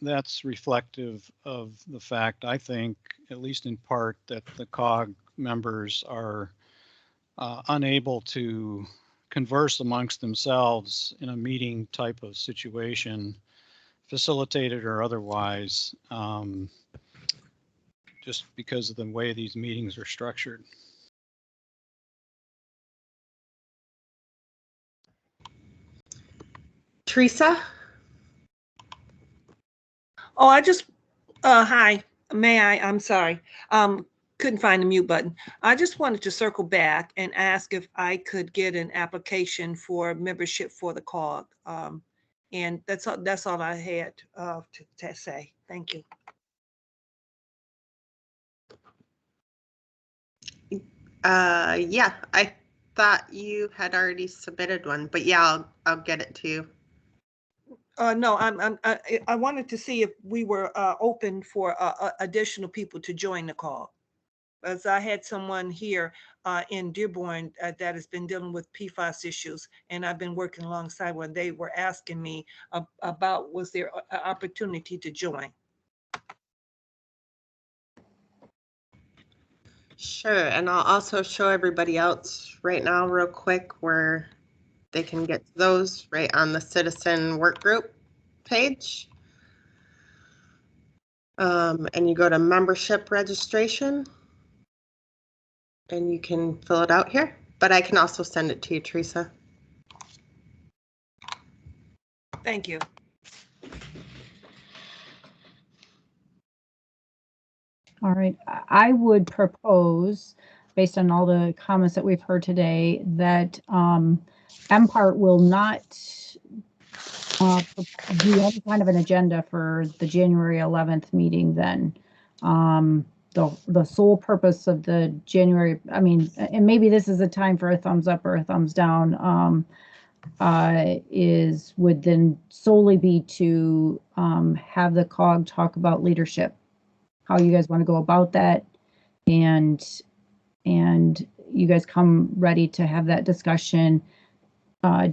that's reflective of the fact, I think, at least in part, that the COG members are unable to converse amongst themselves in a meeting type of situation, facilitated or otherwise, just because of the way these meetings are structured. Teresa? Oh, I just, hi, may I? I'm sorry. Couldn't find the mute button. I just wanted to circle back and ask if I could get an application for membership for the COG. And that's all I had to say. Thank you. Yeah, I thought you had already submitted one, but yeah, I'll get it to you. No, I wanted to see if we were open for additional people to join the call. as I had someone here in Dearborn that has been dealing with PFAS issues, and I've been working alongside when they were asking me about was there an opportunity to join. Sure, and I'll also show everybody else right now real quick where they can get those right on the citizen work group page. And you go to membership registration and you can fill it out here, but I can also send it to you, Teresa. Thank you. All right, I would propose, based on all the comments that we've heard today, that MPART will not do any kind of an agenda for the January 11th meeting then. The sole purpose of the January, I mean, and maybe this is a time for a thumbs up or a thumbs down, would then solely be to have the COG talk about leadership, how you guys want to go about that, and you guys come ready to have that discussion.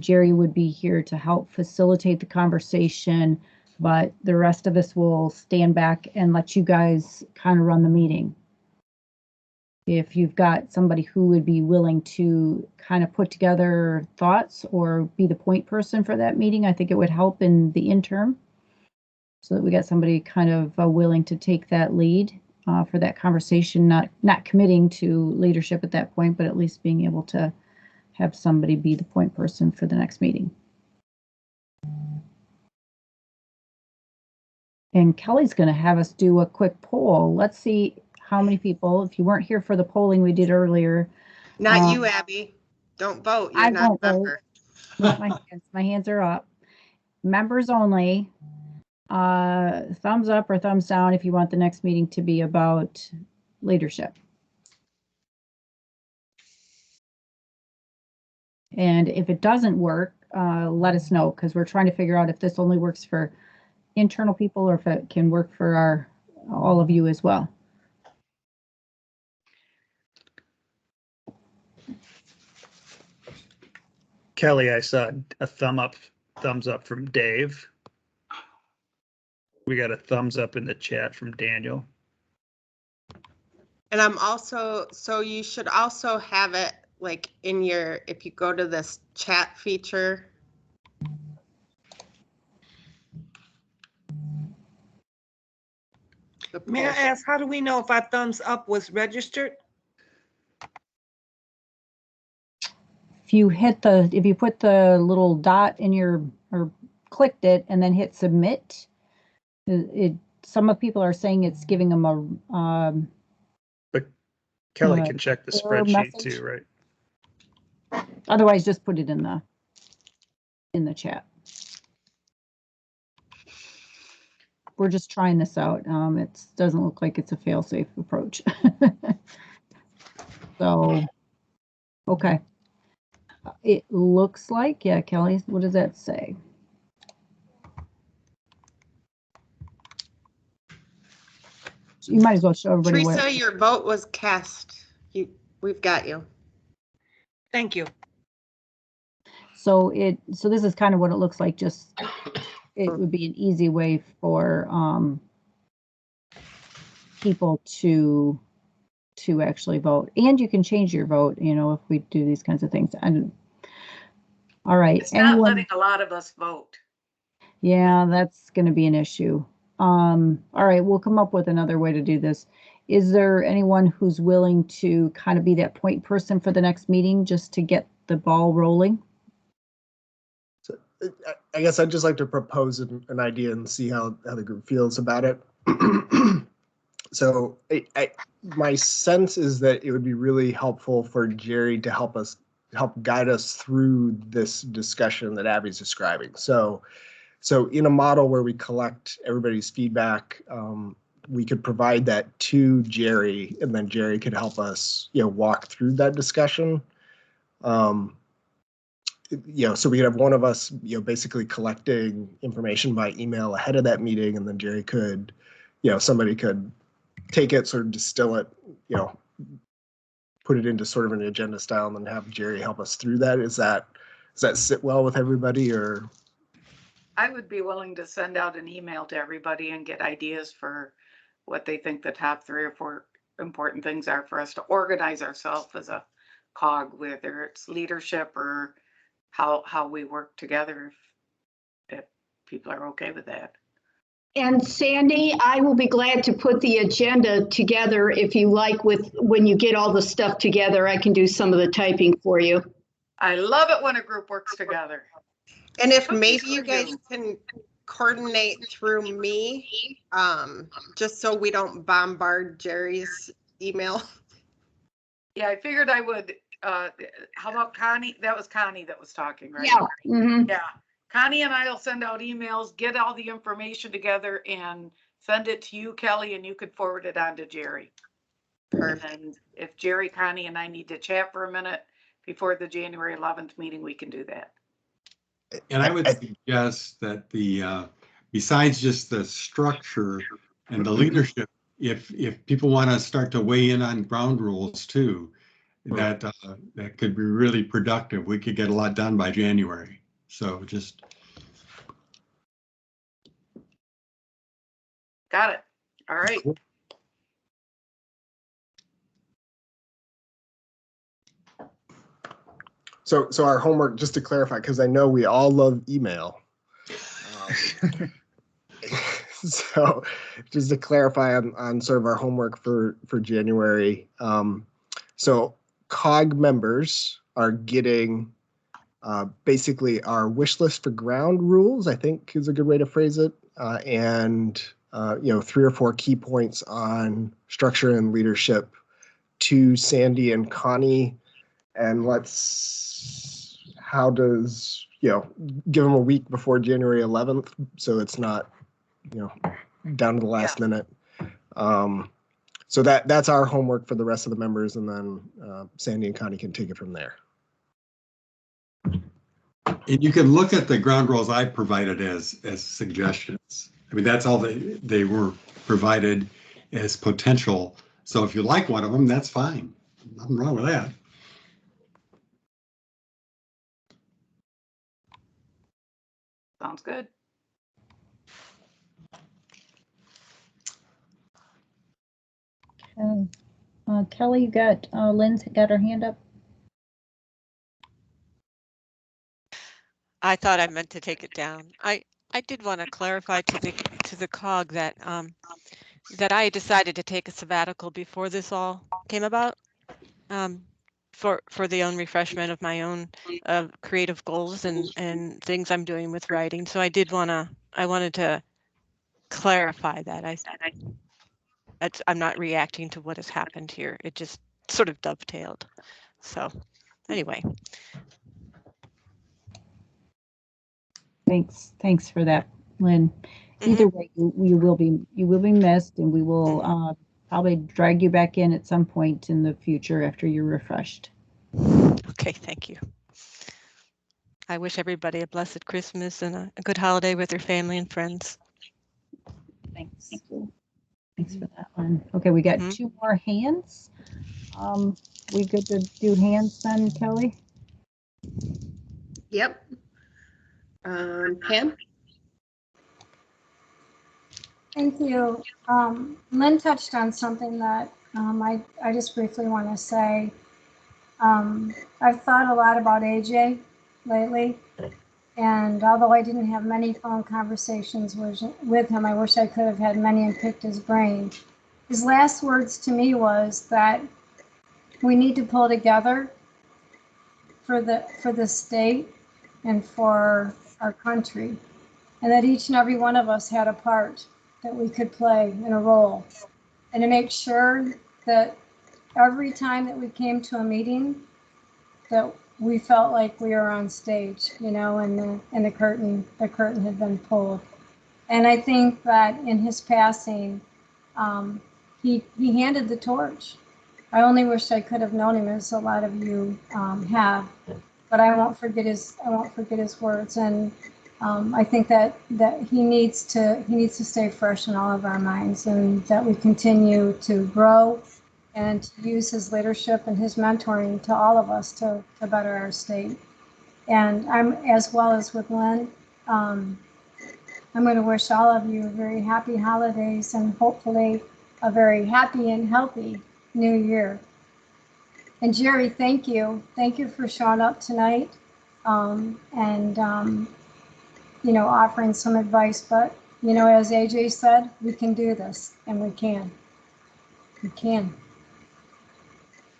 Jerry would be here to help facilitate the conversation, but the rest of us will stand back and let you guys kind of run the meeting. If you've got somebody who would be willing to kind of put together thoughts or be the point person for that meeting, I think it would help in the interim, so that we got somebody kind of willing to take that lead for that conversation, not committing to leadership at that point, but at least being able to have somebody be the point person for the next meeting. And Kelly's going to have us do a quick poll. Let's see how many people, if you weren't here for the polling we did earlier. Not you, Abby. Don't vote. You're not a member. My hands are up. Members only. Thumbs up or thumbs down if you want the next meeting to be about leadership. And if it doesn't work, let us know, because we're trying to figure out if this only works for internal people or if it can work for all of you as well. Kelly, I saw a thumbs up from Dave. We got a thumbs up in the chat from Daniel. And I'm also, so you should also have it like in your, if you go to this chat feature. May I ask, how do we know if our thumbs up was registered? If you put the little dot in or clicked it and then hit submit, some of people are saying it's giving them a but Kelly can check the spreadsheet too, right? Otherwise, just put it in the chat. We're just trying this out. It doesn't look like it's a fail-safe approach. So, okay. It looks like, yeah, Kelly, what does that say? You might as well show everybody. Teresa, your vote was cast. We've got you. Thank you. So this is kind of what it looks like. Just it would be an easy way for people to actually vote, and you can change your vote. You know, if we do these kinds of things. All right. It's not letting a lot of us vote. Yeah, that's going to be an issue. All right, we'll come up with another way to do this. Is there anyone who's willing to kind of be that point person for the next meeting just to get the ball rolling? So I guess I'd just like to propose an idea and see how the group feels about it. So my sense is that it would be really helpful for Jerry to help guide us through this discussion that Abby's describing. So in a model where we collect everybody's feedback, we could provide that to Jerry, and then Jerry could help us, walk through that discussion. So we could have one of us, basically collecting information by email ahead of that meeting, and then Jerry could, somebody could take it, sort of distill it, put it into sort of an agenda style and then have Jerry help us through that. Does that sit well with everybody, or? I would be willing to send out an email to everybody and get ideas for what they think the top 3 or 4 important things are for us to organize ourselves as a cog, whether it's leadership or how we work together, if people are okay with that. And Sandy, I will be glad to put the agenda together if you like. When you get all the stuff together, I can do some of the typing for you. I love it when a group works together. And if maybe you guys can coordinate through me, just so we don't bombard Jerry's email. Yeah, I figured I would. How about Connie? That was Connie that was talking, right? Yeah. Mm-hmm. Yeah. Connie and I will send out emails, get all the information together and send it to you, Kelly, and you could forward it on to Jerry. Perfect. And if Jerry, Connie, and I need to chat for a minute before the January 11th meeting, we can do that. And I would suggest that besides just the structure and the leadership, if people want to start to weigh in on ground rules too, that could be really productive. We could get a lot done by January. So just. Got it. All right. So our homework, just to clarify, because I know we all love email. So just to clarify on sort of our homework for January. So COG members are getting basically our wish list for ground rules, I think is a good way to phrase it. And 3 or 4 key points on structure and leadership to Sandy and Connie. And give them a week before January 11th, so it's not, down to the last minute. So that's our homework for the rest of the members, and then Sandy and Connie can take it from there. And you can look at the ground rules I provided as suggestions. I mean, that's all they were provided as potential. So if you like one of them, that's fine. Nothing wrong with that. Sounds good. Kelly, you got Lynn's got her hand up. I thought I meant to take it down. I did want to clarify to the COG that that I decided to take a sabbatical before this all came about, for the own refreshment of my own creative goals and things I'm doing with writing. So I wanted to clarify that I'm not reacting to what has happened here. It just sort of dovetailed. So anyway. Thanks for that, Lynn. Either way, you will be missed, and we will probably drag you back in at some point in the future after you're refreshed. Okay, thank you. I wish everybody a blessed Christmas and a good holiday with their family and friends. Thanks. Thanks for that one. Okay, we got 2 more hands. We good to do hands then, Kelly? Yep. Pam? Thank you. Lynn touched on something that I just briefly want to say. I've thought a lot about AJ lately, and although I didn't have many phone conversations with him, I wish I could have had many and picked his brain. His last words to me was that we need to pull together for the state and for our country, and that each and every one of us had a part that we could play in a role, and to make sure that every time that we came to a meeting that we felt like we were on stage, and the curtain had been pulled. And I think that in his passing, he handed the torch. I only wish I could have known him, as a lot of you have, but I won't forget his words. And I think that he needs to stay fresh in all of our minds, and that we continue to grow and to use his leadership and his mentoring to all of us to better our state. And I'm, as well as with Lynn, I'm going to wish all of you very happy holidays and hopefully a very happy and healthy new year. And Jerry, thank you. Thank you for showing up tonight you know, offering some advice. But, you know, as AJ said, we can do this, and we can. We can.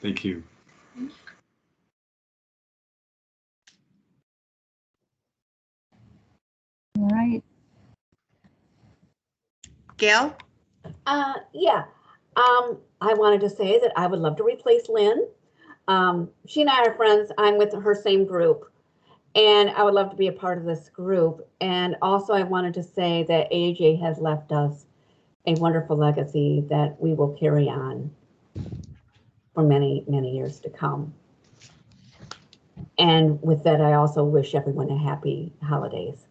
Thank you. All right. Gail? Yeah. I wanted to say that I would love to replace Lynn. She and I are friends. I'm with her same group, and I would love to be a part of this group. And also, I wanted to say that AJ has left us a wonderful legacy that we will carry on for many, many years to come. And with that, I also wish everyone a happy holidays.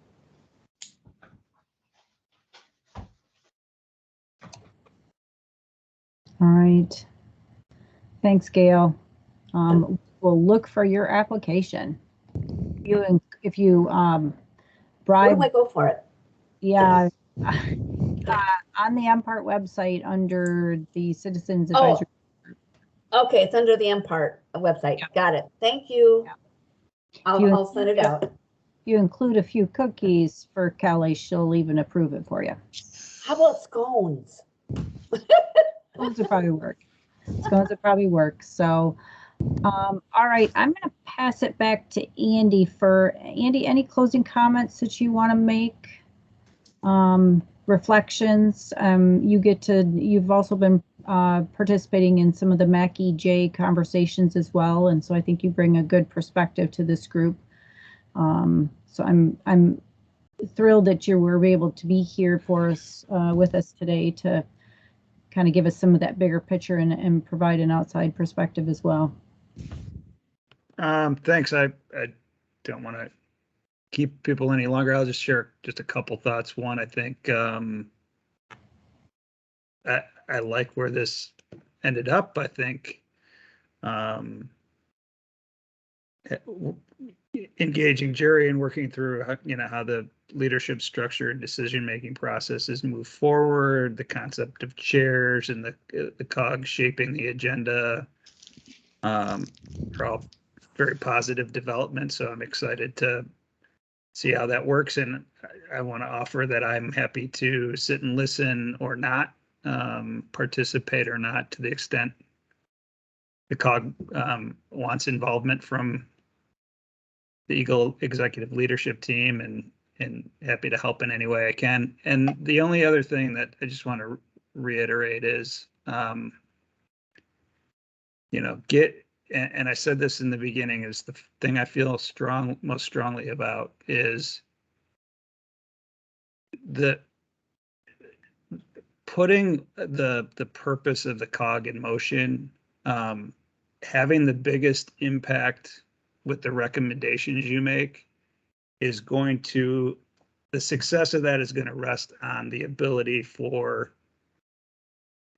All right. Thanks, Gail. We'll look for your application. If you Where do I go for it? Yeah, on the MPART website under the Citizens Advisory. Okay, it's under the MPART website. Yep. Got it. Thank you. Yep. I'll send it out. You include a few cookies for Kelly, she'll even approve it for you. How about scones? Scones would probably work. Scones would probably work. So, all right, I'm going to pass it back to Andy for Andy. Any closing comments that you want to make? Reflections. You've also been participating in some of the Mackie-J conversations as well, and so I think you bring a good perspective to this group. So I'm thrilled that you were able to be here for us with us today to kind of give us some of that bigger picture and provide an outside perspective as well. Thanks. I don't want to keep people any longer. I'll just share just a couple thoughts. One, I think I like where this ended up. I think engaging Jerry and working through how the leadership structure and decision-making processes move forward, the concept of chairs and the cog shaping the agenda are all very positive developments. So I'm excited to see how that works. And I want to offer that I'm happy to sit and listen or not, participate or not, to the extent the COG wants involvement from the Eagle executive leadership team, and happy to help in any way I can. And the only other thing that I just want to reiterate is, and I said this in the beginning, is the thing I feel most strongly about is putting the purpose of the COG in motion, having the biggest impact with the recommendations you make is going to, the success of that is going to rest on the ability for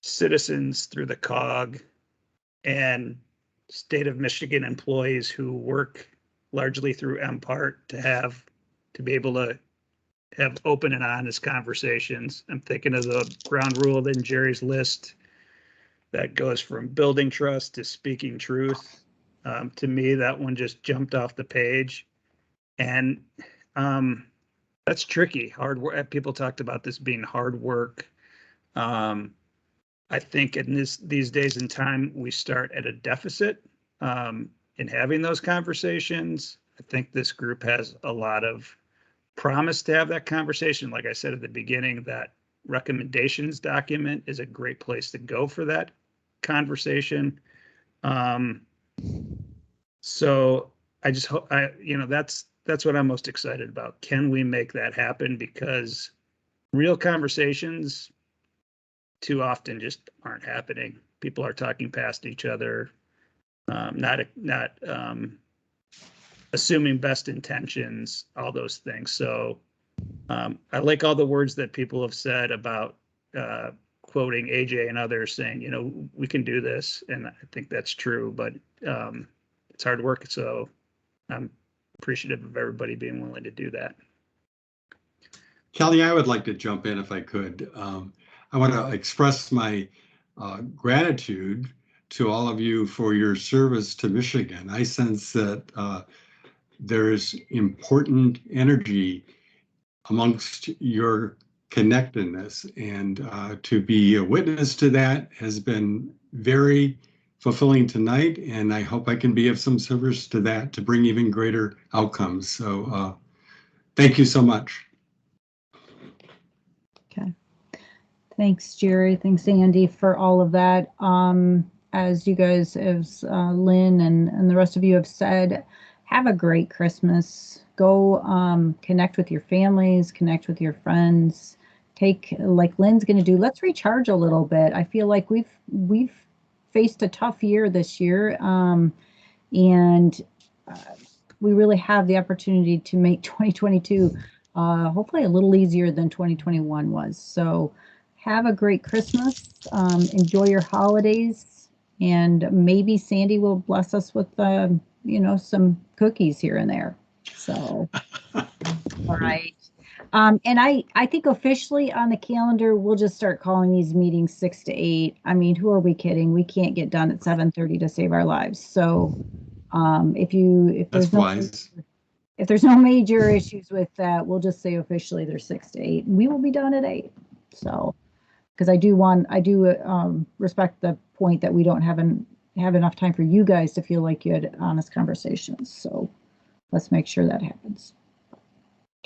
citizens through the COG and state of Michigan employees who work largely through MPART to be able to have open and honest conversations. I'm thinking of the ground rule in Jerry's list that goes from building trust to speaking truth. To me, that one just jumped off the page. And that's tricky. Hard work. People talked about this being hard work. I think in these days and time, we start at a deficit in having those conversations. I think this group has a lot of promise to have that conversation. Like I said at the beginning, that recommendations document is a great place to go for that conversation. So I just hope that's what I'm most excited about. Can we make that happen? Because real conversations too often just aren't happening. People are talking past each other, not assuming best intentions, all those things. So I like all the words that people have said about quoting AJ and others saying, you know, we can do this. And I think that's true, but it's hard work. So I'm appreciative of everybody being willing to do that. Kelly, I would like to jump in if I could. I want to express my gratitude to all of you for your service to Michigan. I sense that there's important energy amongst your connectedness, and to be a witness to that has been very fulfilling tonight, and I hope I can be of some service to that to bring even greater outcomes. So thank you so much. Okay. Thanks, Jerry. Thanks, Andy, for all of that. As you guys, as Lynn and the rest of you have said, have a great Christmas. Go connect with your families, connect with your friends. Take, like Lynn's going to do, let's recharge a little bit. I feel like we've faced a tough year this year, and we really have the opportunity to make 2022 hopefully a little easier than 2021 was. So have a great Christmas. Enjoy your holidays, and maybe Sandy will bless us with, you know, some cookies here and there. So, all right. And I think officially on the calendar, we'll just start calling these meetings 6 to 8. I mean, who are we kidding? We can't get done at 7:30 to save our lives. So if there's no major issues with that, we'll just say officially they're 6 to 8. We will be done at 8. So, because I do respect the point that we don't have enough time for you guys to feel like you had honest conversations. So let's make sure that happens.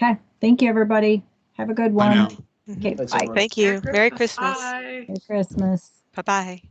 Okay. Thank you, everybody. Have a good one. Okay. Thanks, bye. everyone. Thank you. Merry Christmas. Bye. Merry Christmas. Bye-bye.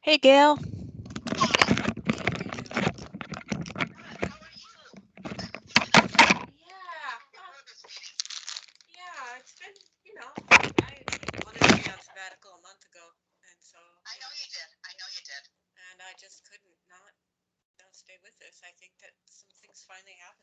Hey, Gail. Yeah, it's been, you know, I wanted to be on sabbatical a month ago, and so. I know you did. And I just couldn't not stay with this. I think that some things finally happened.